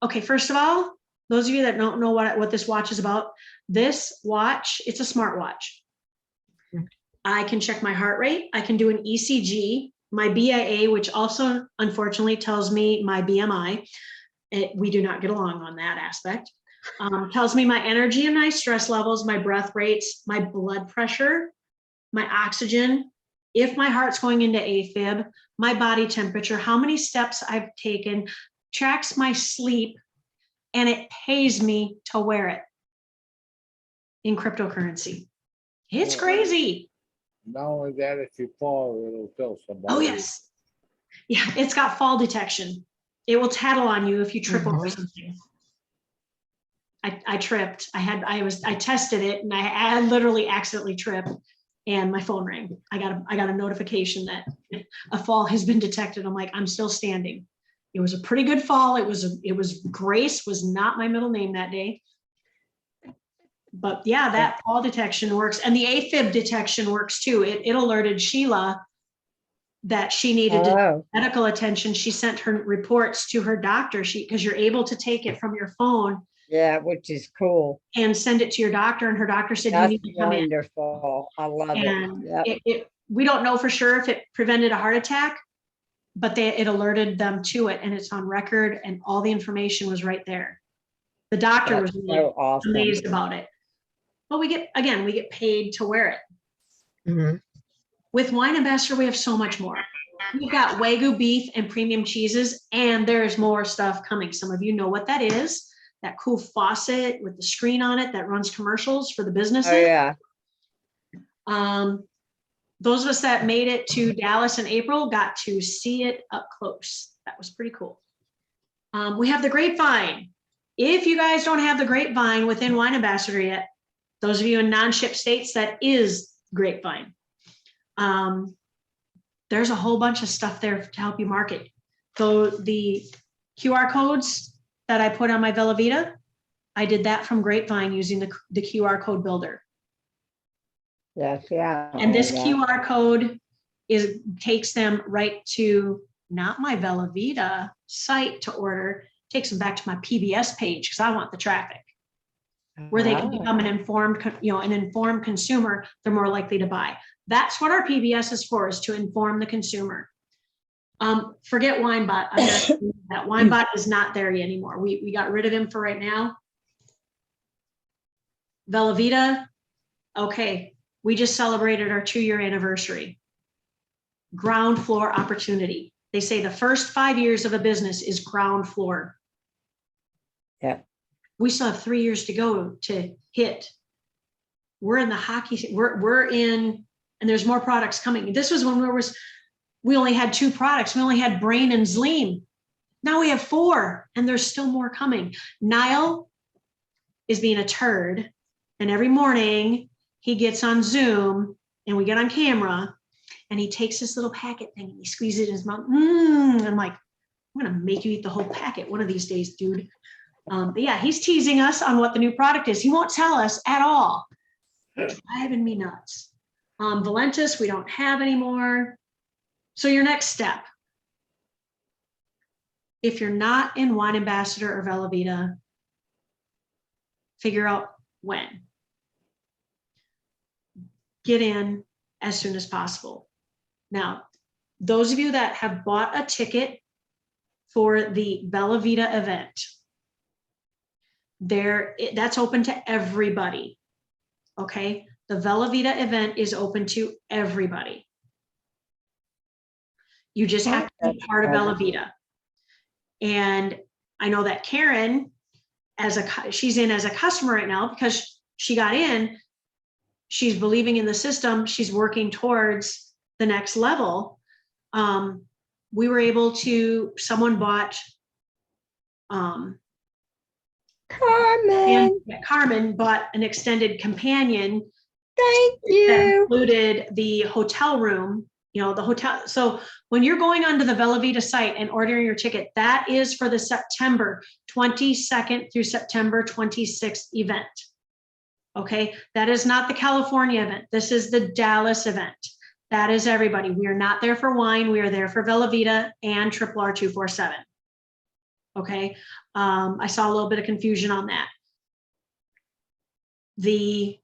Okay, first of all, those of you that don't know what this watch is about, this watch, it's a smartwatch. I can check my heart rate. I can do an ECG, my BIA, which also unfortunately tells me my BMI. We do not get along on that aspect. Tells me my energy and my stress levels, my breath rates, my blood pressure, my oxygen, if my heart's going into AFib, my body temperature, how many steps I've taken, tracks my sleep, and it pays me to wear it in cryptocurrency. It's crazy. Not only that, if you fall, it'll tell somebody. Oh, yes. Yeah, it's got fall detection. It will tattle on you if you trip over something. I tripped. I tested it and I literally accidentally tripped and my phone rang. I got a notification that a fall has been detected. I'm like, I'm still standing. It was a pretty good fall. It was Grace was not my middle name that day. But yeah, that fall detection works. And the AFib detection works too. It alerted Sheila that she needed medical attention. She sent her reports to her doctor because you're able to take it from your phone. Yeah, which is cool. And send it to your doctor. And her doctor said, That's you need to come in. wonderful. I love And it. Yep. we don't know for sure if it prevented a heart attack, but it alerted them to it and it's on record and all the information was right there. The doctor That's was so awesome. amazed about it. But we get paid to wear it. Mm-hmm. With Wine Ambassador, we have so much more. We've got Wagyu beef and premium cheeses, and there's more stuff coming. Some of you know what that is. That cool faucet with the screen on it that runs commercials for the businesses. Oh, yeah. Those of us that made it to Dallas in April got to see it up close. That was pretty cool. We have the Grapevine. If you guys don't have the Grapevine within Wine Ambassador yet, those of you in non-ship states, that is Grapevine. There's a whole bunch of stuff there to help you market. So the QR codes that I put on my Vela Vita, I did that from Grapevine using the QR code builder. Yes, yeah. And this QR code takes them right to not my Vela Vita site to order, takes them back to my PBS page because I want the traffic. Where they can become an informed consumer, they're more likely to buy. That's what our PBS is for, is to inform the consumer. Forget WineBot. That WineBot is not there anymore. We got rid of him for right now. Vela Vita, okay. We just celebrated our 2-year anniversary. Ground floor opportunity. They say the first 5 years of a business is ground floor. Yeah. We still have 3 years to go to hit. We're in the hockey, we're in, and there's more products coming. This was when we only had 2 products. We only had Brain and Zleam. Now we have 4, and there's still more coming. Niall is being a turd, and every morning he gets on Zoom and we get on camera and he takes this little packet thing and he squeezes it in his mouth. And I'm like, I'm gonna make you eat the whole packet one of these days, dude. But yeah, he's teasing us on what the new product is. He won't tell us at all. Driving me nuts. Valentis, we don't have anymore. So your next step, if you're not in Wine Ambassador or Velveeta, figure out when. Get in as soon as possible. Now, those of you that have bought a ticket for the Velveeta event, that's open to everybody. Okay, the Velveeta event is open to everybody. You just have to be part of Velveeta. And I know that Karen, she's in as a customer right now because she got in. She's believing in the system. She's working towards the next level. We were able to. Someone bought. Carmen bought an extended companion. Thank That you. included the hotel room, the hotel. So when you're going onto the Velveeta site and ordering your ticket, that is for the September 22nd through September 26th event. Okay, that is not the California event. This is the Dallas event. That is everybody. We are not there for wine. We are there for Velveeta and Triple R 247. Okay, I saw a little bit of confusion on that. The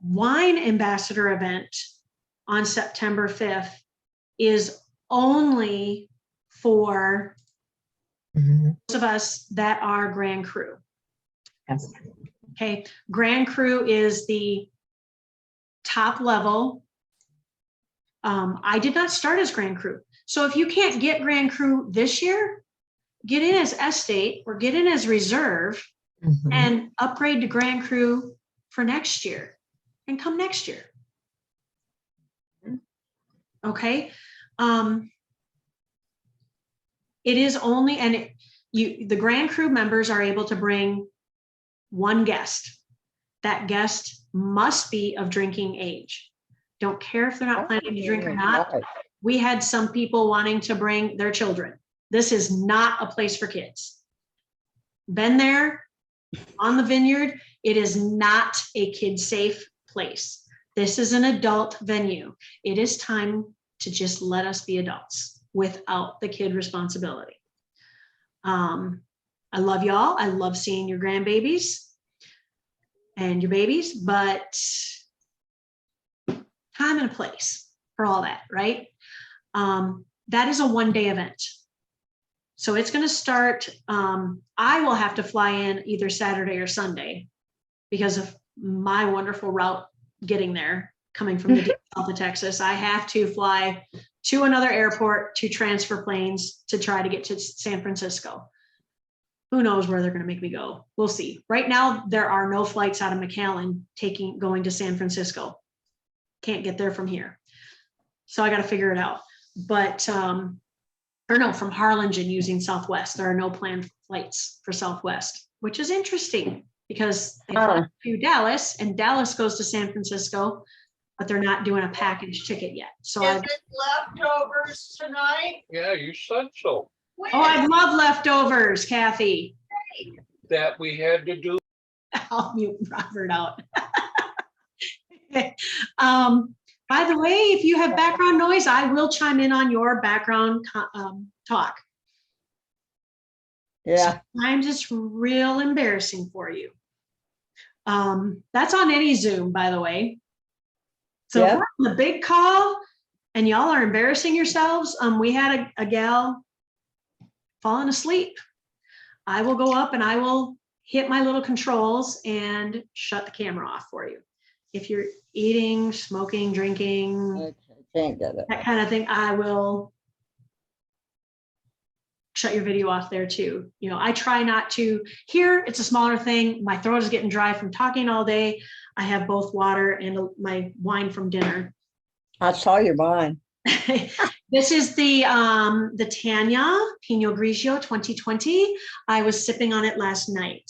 Wine Ambassador event on September 5th is only for those of us that are Grand Cru. Yes. Okay, Grand Cru is the top level. I did not start as Grand Cru. So if you can't get Grand Cru this year, get in as estate or get in as reserve and upgrade to Grand Cru for next year and come next year. Okay. It is only, and the Grand Cru members are able to bring one guest. That guest must be of drinking age. Don't care if they're not planning to drink or not. We had some people wanting to bring their children. This is not a place for kids. Been there on the vineyard. It is not a kid-safe place. This is an adult venue. It is time to just let us be adults without the kid responsibility. I love y'all. I love seeing your grandbabies and your babies, but time and a place for all that, right? That is a one-day event. So it's going to start, I will have to fly in either Saturday or Sunday because of my wonderful route getting there, coming from the deep south of Texas. I have to fly to another airport to transfer planes to try to get to San Francisco. Who knows where they're going to make me go? We'll see. Right now, there are no flights out of McAllen going to San Francisco. Can't get there from here. So I got to figure it out. But, or no, from Harlingen using Southwest. There are no planned flights for Southwest, which is interesting because they fly to Dallas and Dallas goes to San Francisco, but they're not doing a package ticket yet. So Is it leftovers tonight? Yeah, you said so, I love leftovers, Kathy. that we had to do. I'll mute Robert out. By the way, if you have background noise, I will chime in on your background talk. Yeah. Sometimes it's real embarrassing for you. That's on any Zoom, by the way. So if we're on the big call and y'all are embarrassing yourselves, we had a gal falling asleep. I will go up and I will hit my little controls and shut the camera off for you. If you're eating, smoking, drinking, Okay, can't get it. that kind of thing, I will shut your video off there too. You know, I try not to. Here, it's a smaller thing. My throat is getting dry from talking all day. I have both water and my wine from dinner. I saw your wine. This is the Tanya Pinot Grigio 2020. I was sipping on it last night.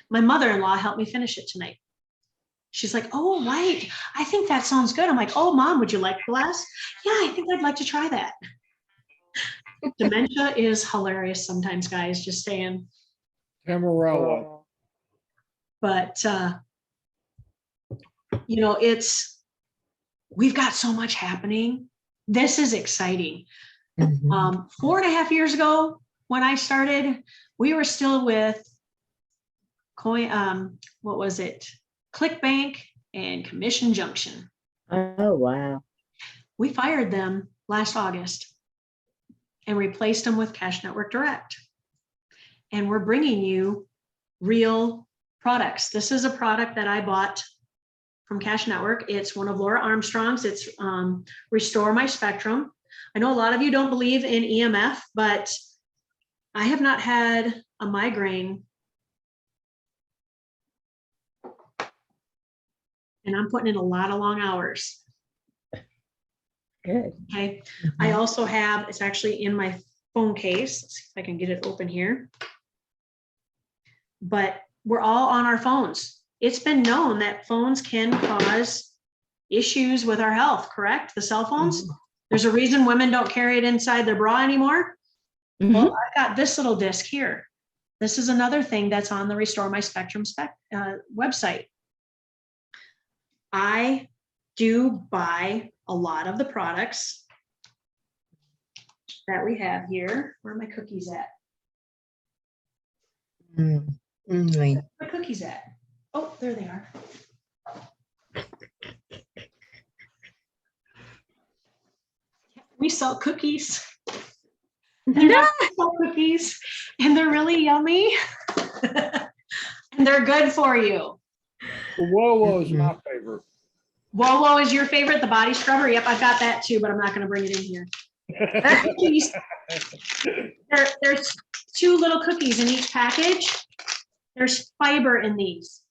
My mother-in-law helped me finish it tonight. She's like, oh, right. I think that sounds good. I'm like, oh, Mom, would you like a glass? Yeah, I think I'd like to try that. Dementia is hilarious sometimes, guys, just saying. Tamarella. Oh, But, you know, we've got so much happening. This is exciting. Mhm. 4.5 years ago, when I started, we were still with what was it? ClickBank and Commission Junction. oh, wow. We fired them last August and replaced them with Cash Network Direct. And we're bringing you real products. This is a product that I bought from Cash Network. It's one of Laura Armstrong's. It's Restore My Spectrum. I know a lot of you don't believe in EMF, but I have not had a migraine. And I'm putting in a lot of long hours. Good. Okay. I also have, it's actually in my phone case. Let's see if I can get it open here. But we're all on our phones. It's been known that phones can cause issues with our health, correct? The cell phones. There's a reason women don't carry it inside their bra anymore. Well, I've got this little disc here. This is another thing that's on the Restore My Spectrum website. I do buy a lot of the products that we have here. Where are my cookies at? Mm. Wait. Where are my cookies at? Oh, there they are. We sell cookies. They're not sell cookies, and they're really yummy. And they're good for you. Whoa is my favorite. Whoa is your favorite, the body scrubber? Yep, I've got that too, but I'm not going to bring it in here. Cookies. There's 2 little cookies in each package. There's fiber in these.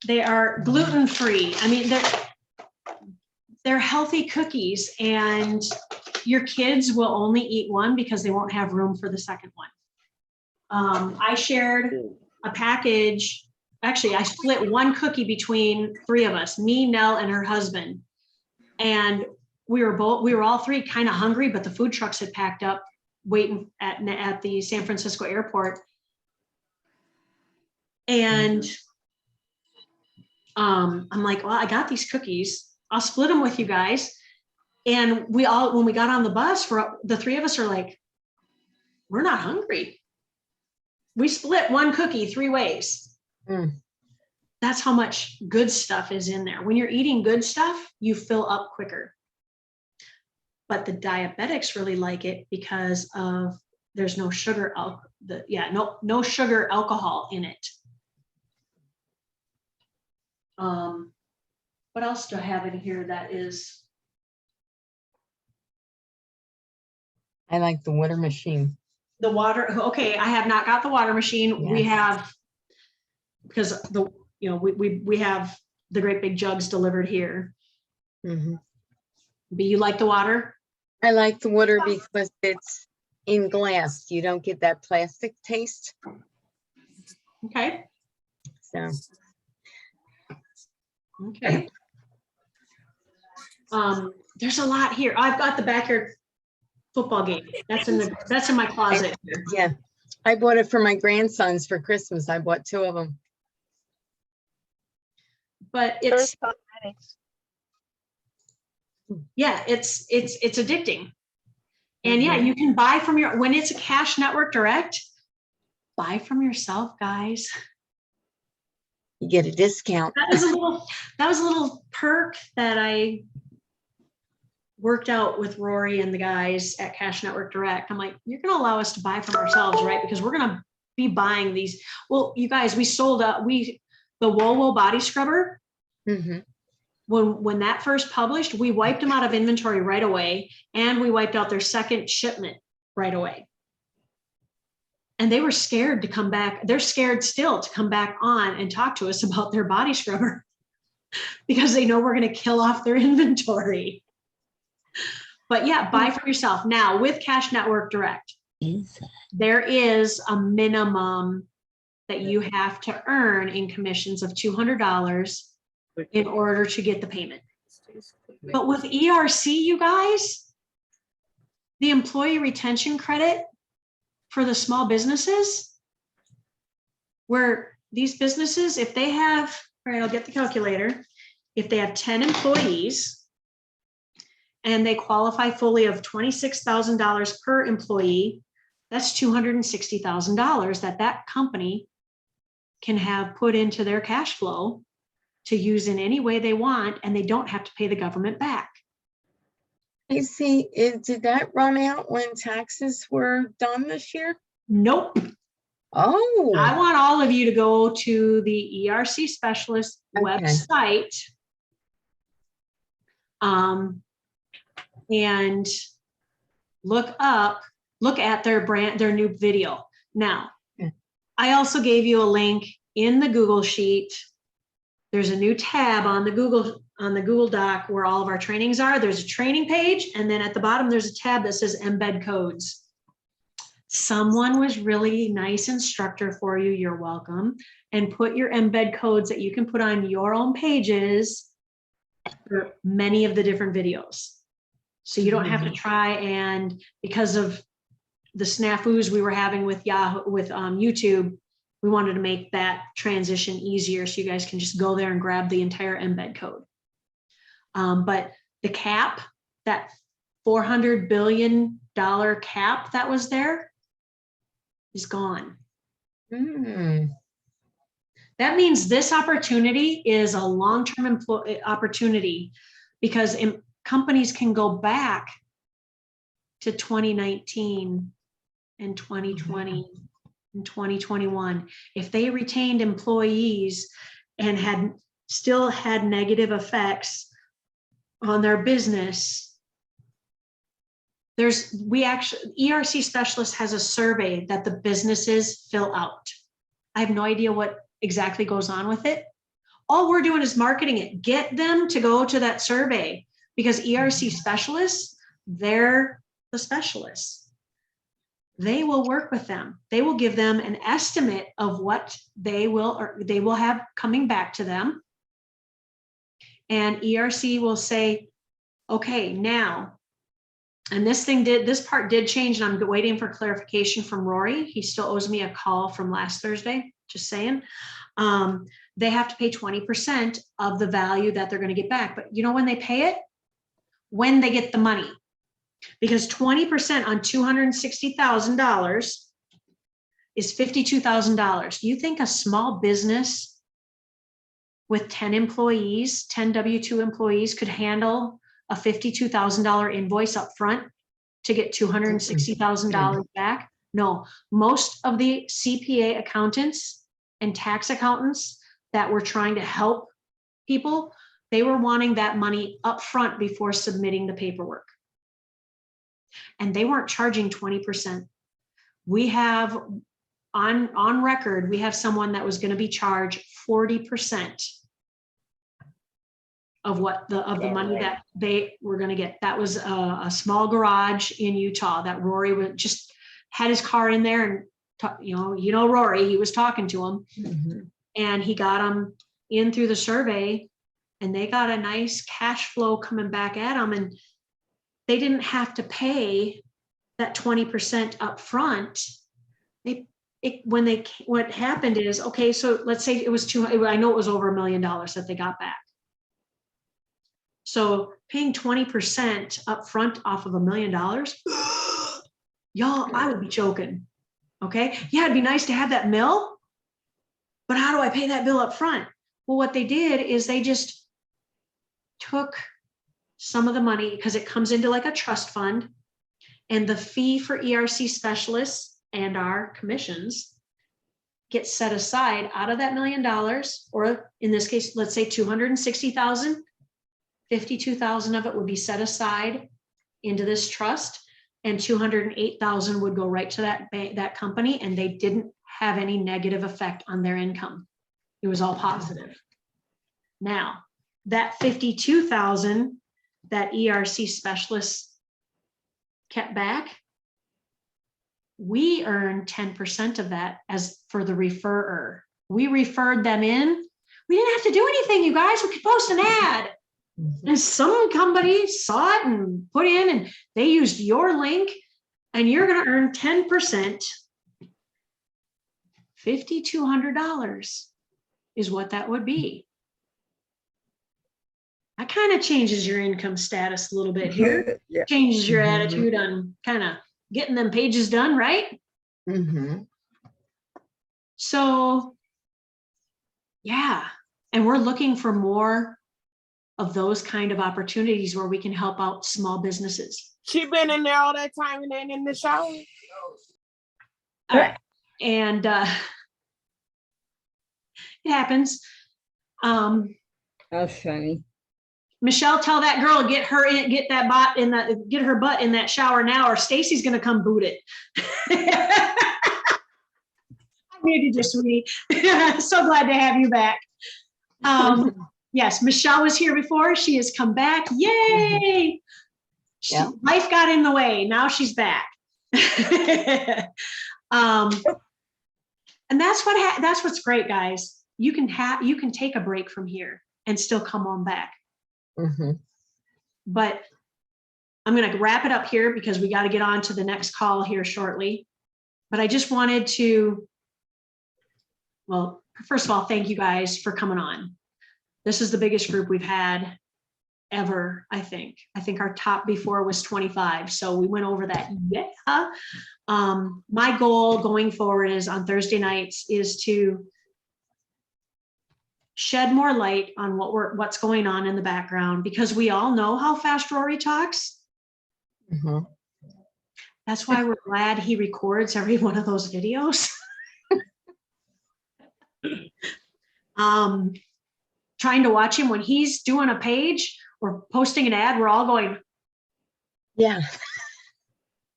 They are gluten-free. I mean, they're healthy cookies, and your kids will only eat one because they won't have room for the second one. I shared a package. Actually, I split one cookie between 3 of us, me, Nell, and her husband. And we were all 3 kind of hungry, but the food trucks had packed up waiting at the San Francisco airport. And I'm like, well, I got these cookies. I'll split them with you guys. And when we got on the bus, the 3 of us are like, we're not hungry. We split one cookie 3 ways. That's how much good stuff is in there. When you're eating good stuff, you fill up quicker. But the diabetics really like it because there's no sugar, no sugar alcohol in it. What else do I have in here that is? I like the water machine. The water, okay, I have not got the water machine. Yeah. We have, because we have the great big jugs delivered here. Mhm. But you like the water? I like the water because it's in glass. You don't get that plastic taste. Okay. So Okay. There's a lot here. I've got the backyard football game. That's in my closet here. yeah, I bought it for my grandsons for Christmas. I bought 2 of them. But it's addicting. And yeah, you can buy from when it's a Cash Network Direct, buy from yourself, guys. You get a discount. That was a little perk that I worked out with Rory and the guys at Cash Network Direct. I'm like, you're going to allow us to buy from ourselves, right? Because we're going to be buying these. Well, you guys, we sold the Whoa body scrubber. When that first published, we wiped them out of inventory right away, and we wiped out their second shipment right away. And they were scared to come back. They're scared still to come back on and talk to us about their body scrubber because they know we're going to kill off their inventory. But yeah, buy for yourself. Now with Cash Network Direct, there is a minimum that you have to earn in commissions of $200 in order to get the payment. But with ERC, you guys, the employee retention credit for the small businesses, where these businesses, if they have, all right, I'll get the calculator. If they have 10 employees and they qualify fully of $26,000 per employee, that's $260,000 that company can have put into their cash flow to use in any way they want, and they don't have to pay the government back. I see, did that run out when taxes were done this year? Nope. Oh, I want all of you to go to the ERC specialist Okay. website and look at their new video. Now, Okay. I also gave you a link in the Google Sheet. There's a new tab on the Google Doc where all of our trainings are. There's a training page, and then at the bottom, there's a tab that says embed codes. Someone was really nice instructor for you. You're welcome. And put your embed codes that you can put on your own pages for many of the different videos. So you don't have to try, and because of the snafus we were having with YouTube, we wanted to make that transition easier so you guys can just go there and grab the entire embed code. But the cap, that $400 billion cap that was there, is gone. That means this opportunity is a long-term opportunity, because companies can go back to 2019 and 2020 and 2021. If they retained employees and still had negative effects on their business, ERC Specialist has a survey that the businesses fill out. I have no idea what exactly goes on with it. All we're doing is marketing it. Get them to go to that survey, because ERC Specialists, they're the specialists. They will work with them. They will give them an estimate of what they will have coming back to them. And ERC will say, okay, now, and this part did change, and I'm waiting for clarification from Rory. He still owes me a call from last Thursday, just saying. They have to pay 20% of the value that they're going to get back. But you know when they pay it? When they get the money. Because 20% on $260,000 is $52,000. You think a small business with 10 employees, 10 W-2 employees could handle a $52,000 invoice up front to get $260,000 back? No, most of the CPA accountants and tax accountants that were trying to help people, they were wanting that money up front before submitting the paperwork. And they weren't charging 20%. We have on record, we have someone that was going to be charged 40% of the money that they were going to get. That was a small garage in Utah that Rory just had his car in there, and you know Rory, he was talking to him, and he got them in through the survey, and they got a nice cash flow coming back at them, and they didn't have to pay that 20% up front. What happened is, okay, so let's say it was I know it was over $1 million that they got back. So paying 20% up front off of $1 million, y'all, I would be joking. Okay. Yeah, it'd be nice to have that mill, but how do I pay that bill up front? Well, what they did is they just took some of the money, because it comes into like a trust fund, and the fee for ERC specialists and our commissions get set aside out of that $1 million, or in this case, let's say 260,000, 52,000 of it would be set aside into this trust. and 208,000 would go right to that company, and they didn't have any negative effect on their income. It was all positive. Now, that 52,000 that ERC specialists kept back, we earned 10% of that as for the referrer. We referred them in. We didn't have to do anything, you guys. We could post an ad. And some company saw it and put in, and they used your link, and you're going to earn 10%. $5,200 is what that would be. That kind of changes your income status a little bit here. Yeah. Changes your attitude on kind of getting them pages done, right? Mm-hmm. So, yeah. And we're looking for more of those kind of opportunities where we can help out small businesses. She been in there all that time and ain't in the shower. All right. And it happens. That's funny. Michelle, tell that girl, get her in, get her butt in that shower now, or Stacy's gonna come boot it. I muted you, sweetie. So glad to have you back. Yes, Michelle was here before. She has come back. Yay! Yeah. Life got in the way. Now she's back. And that's what's great, guys. You can take a break from here and still come on back. Mm-hmm. But I'm going to wrap it up here because we got to get on to the next call here shortly. But I just wanted to, well, first of all, thank you guys for coming on. This is the biggest group we've had ever, I think. I think our top before was 25. So we went over that. Yeah. My goal going forward is on Thursday nights is to shed more light on what's going on in the background, because we all know how fast Rory talks. Mm-hmm. That's why we're glad he records every one of those videos. Trying to watch him when he's doing a page or posting an ad, we're all going, Yeah.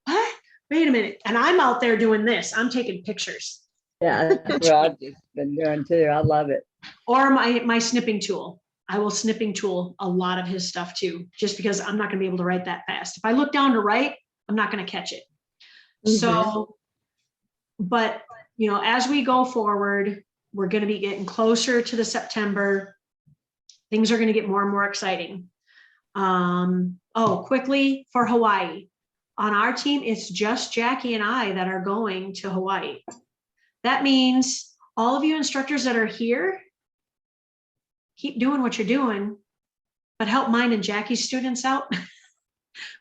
what? Wait a minute. And I'm out there doing this. I'm taking pictures. Yeah, that's what I've just been doing too. I love it. Or my snipping tool. I will snipping tool a lot of his stuff too, just because I'm not going to be able to write that fast. If I look down to write, I'm not going to catch it. Mhm. So, but you know, as we go forward, we're going to be getting closer to the September. Things are going to get more and more exciting. Quickly for Hawaii. On our team, it's just Jackie and I that are going to Hawaii. That means all of you instructors that are here, keep doing what you're doing, but help mine and Jackie's students out.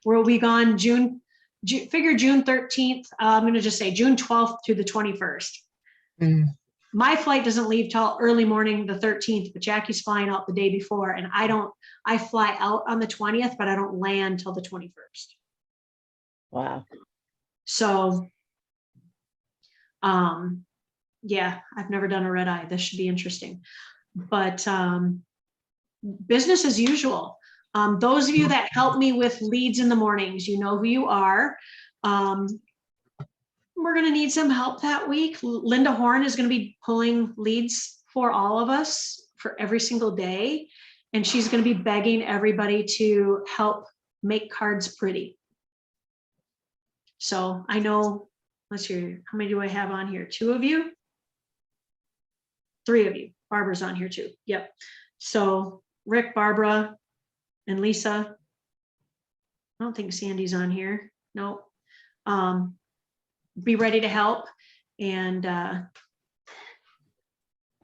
We'll be gone June 13th. I'm going to just say June 12th to the 21st. Mm. My flight doesn't leave till early morning the 13th, but Jackie's flying out the day before, and I fly out on the 20th, but I don't land till the 21st. Wow. So, yeah, I've never done a red eye. This should be interesting, but business as usual. Those of you that help me with leads in the mornings, you know who you are. We're going to need some help that week. Linda Horn is going to be pulling leads for all of us for every single day. And she's going to be begging everybody to help make cards pretty. So I know, let's see, how many do I have on here? 2 of you? 3 of you. Barbara's on here too. Yep. So Rick, Barbara, and Lisa. I don't think Sandy's on here. No. Be ready to help. And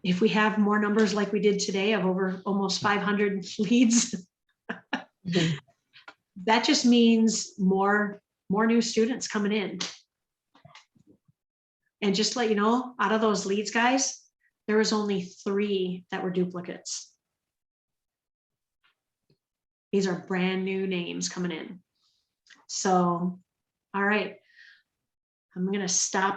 if we have more numbers like we did today of over almost 500 leads, Mhm. that just means more new students coming in. And just to let you know, out of those leads, guys, there was only 3 that were duplicates. These are brand new names coming in. So, all right. I'm going to stop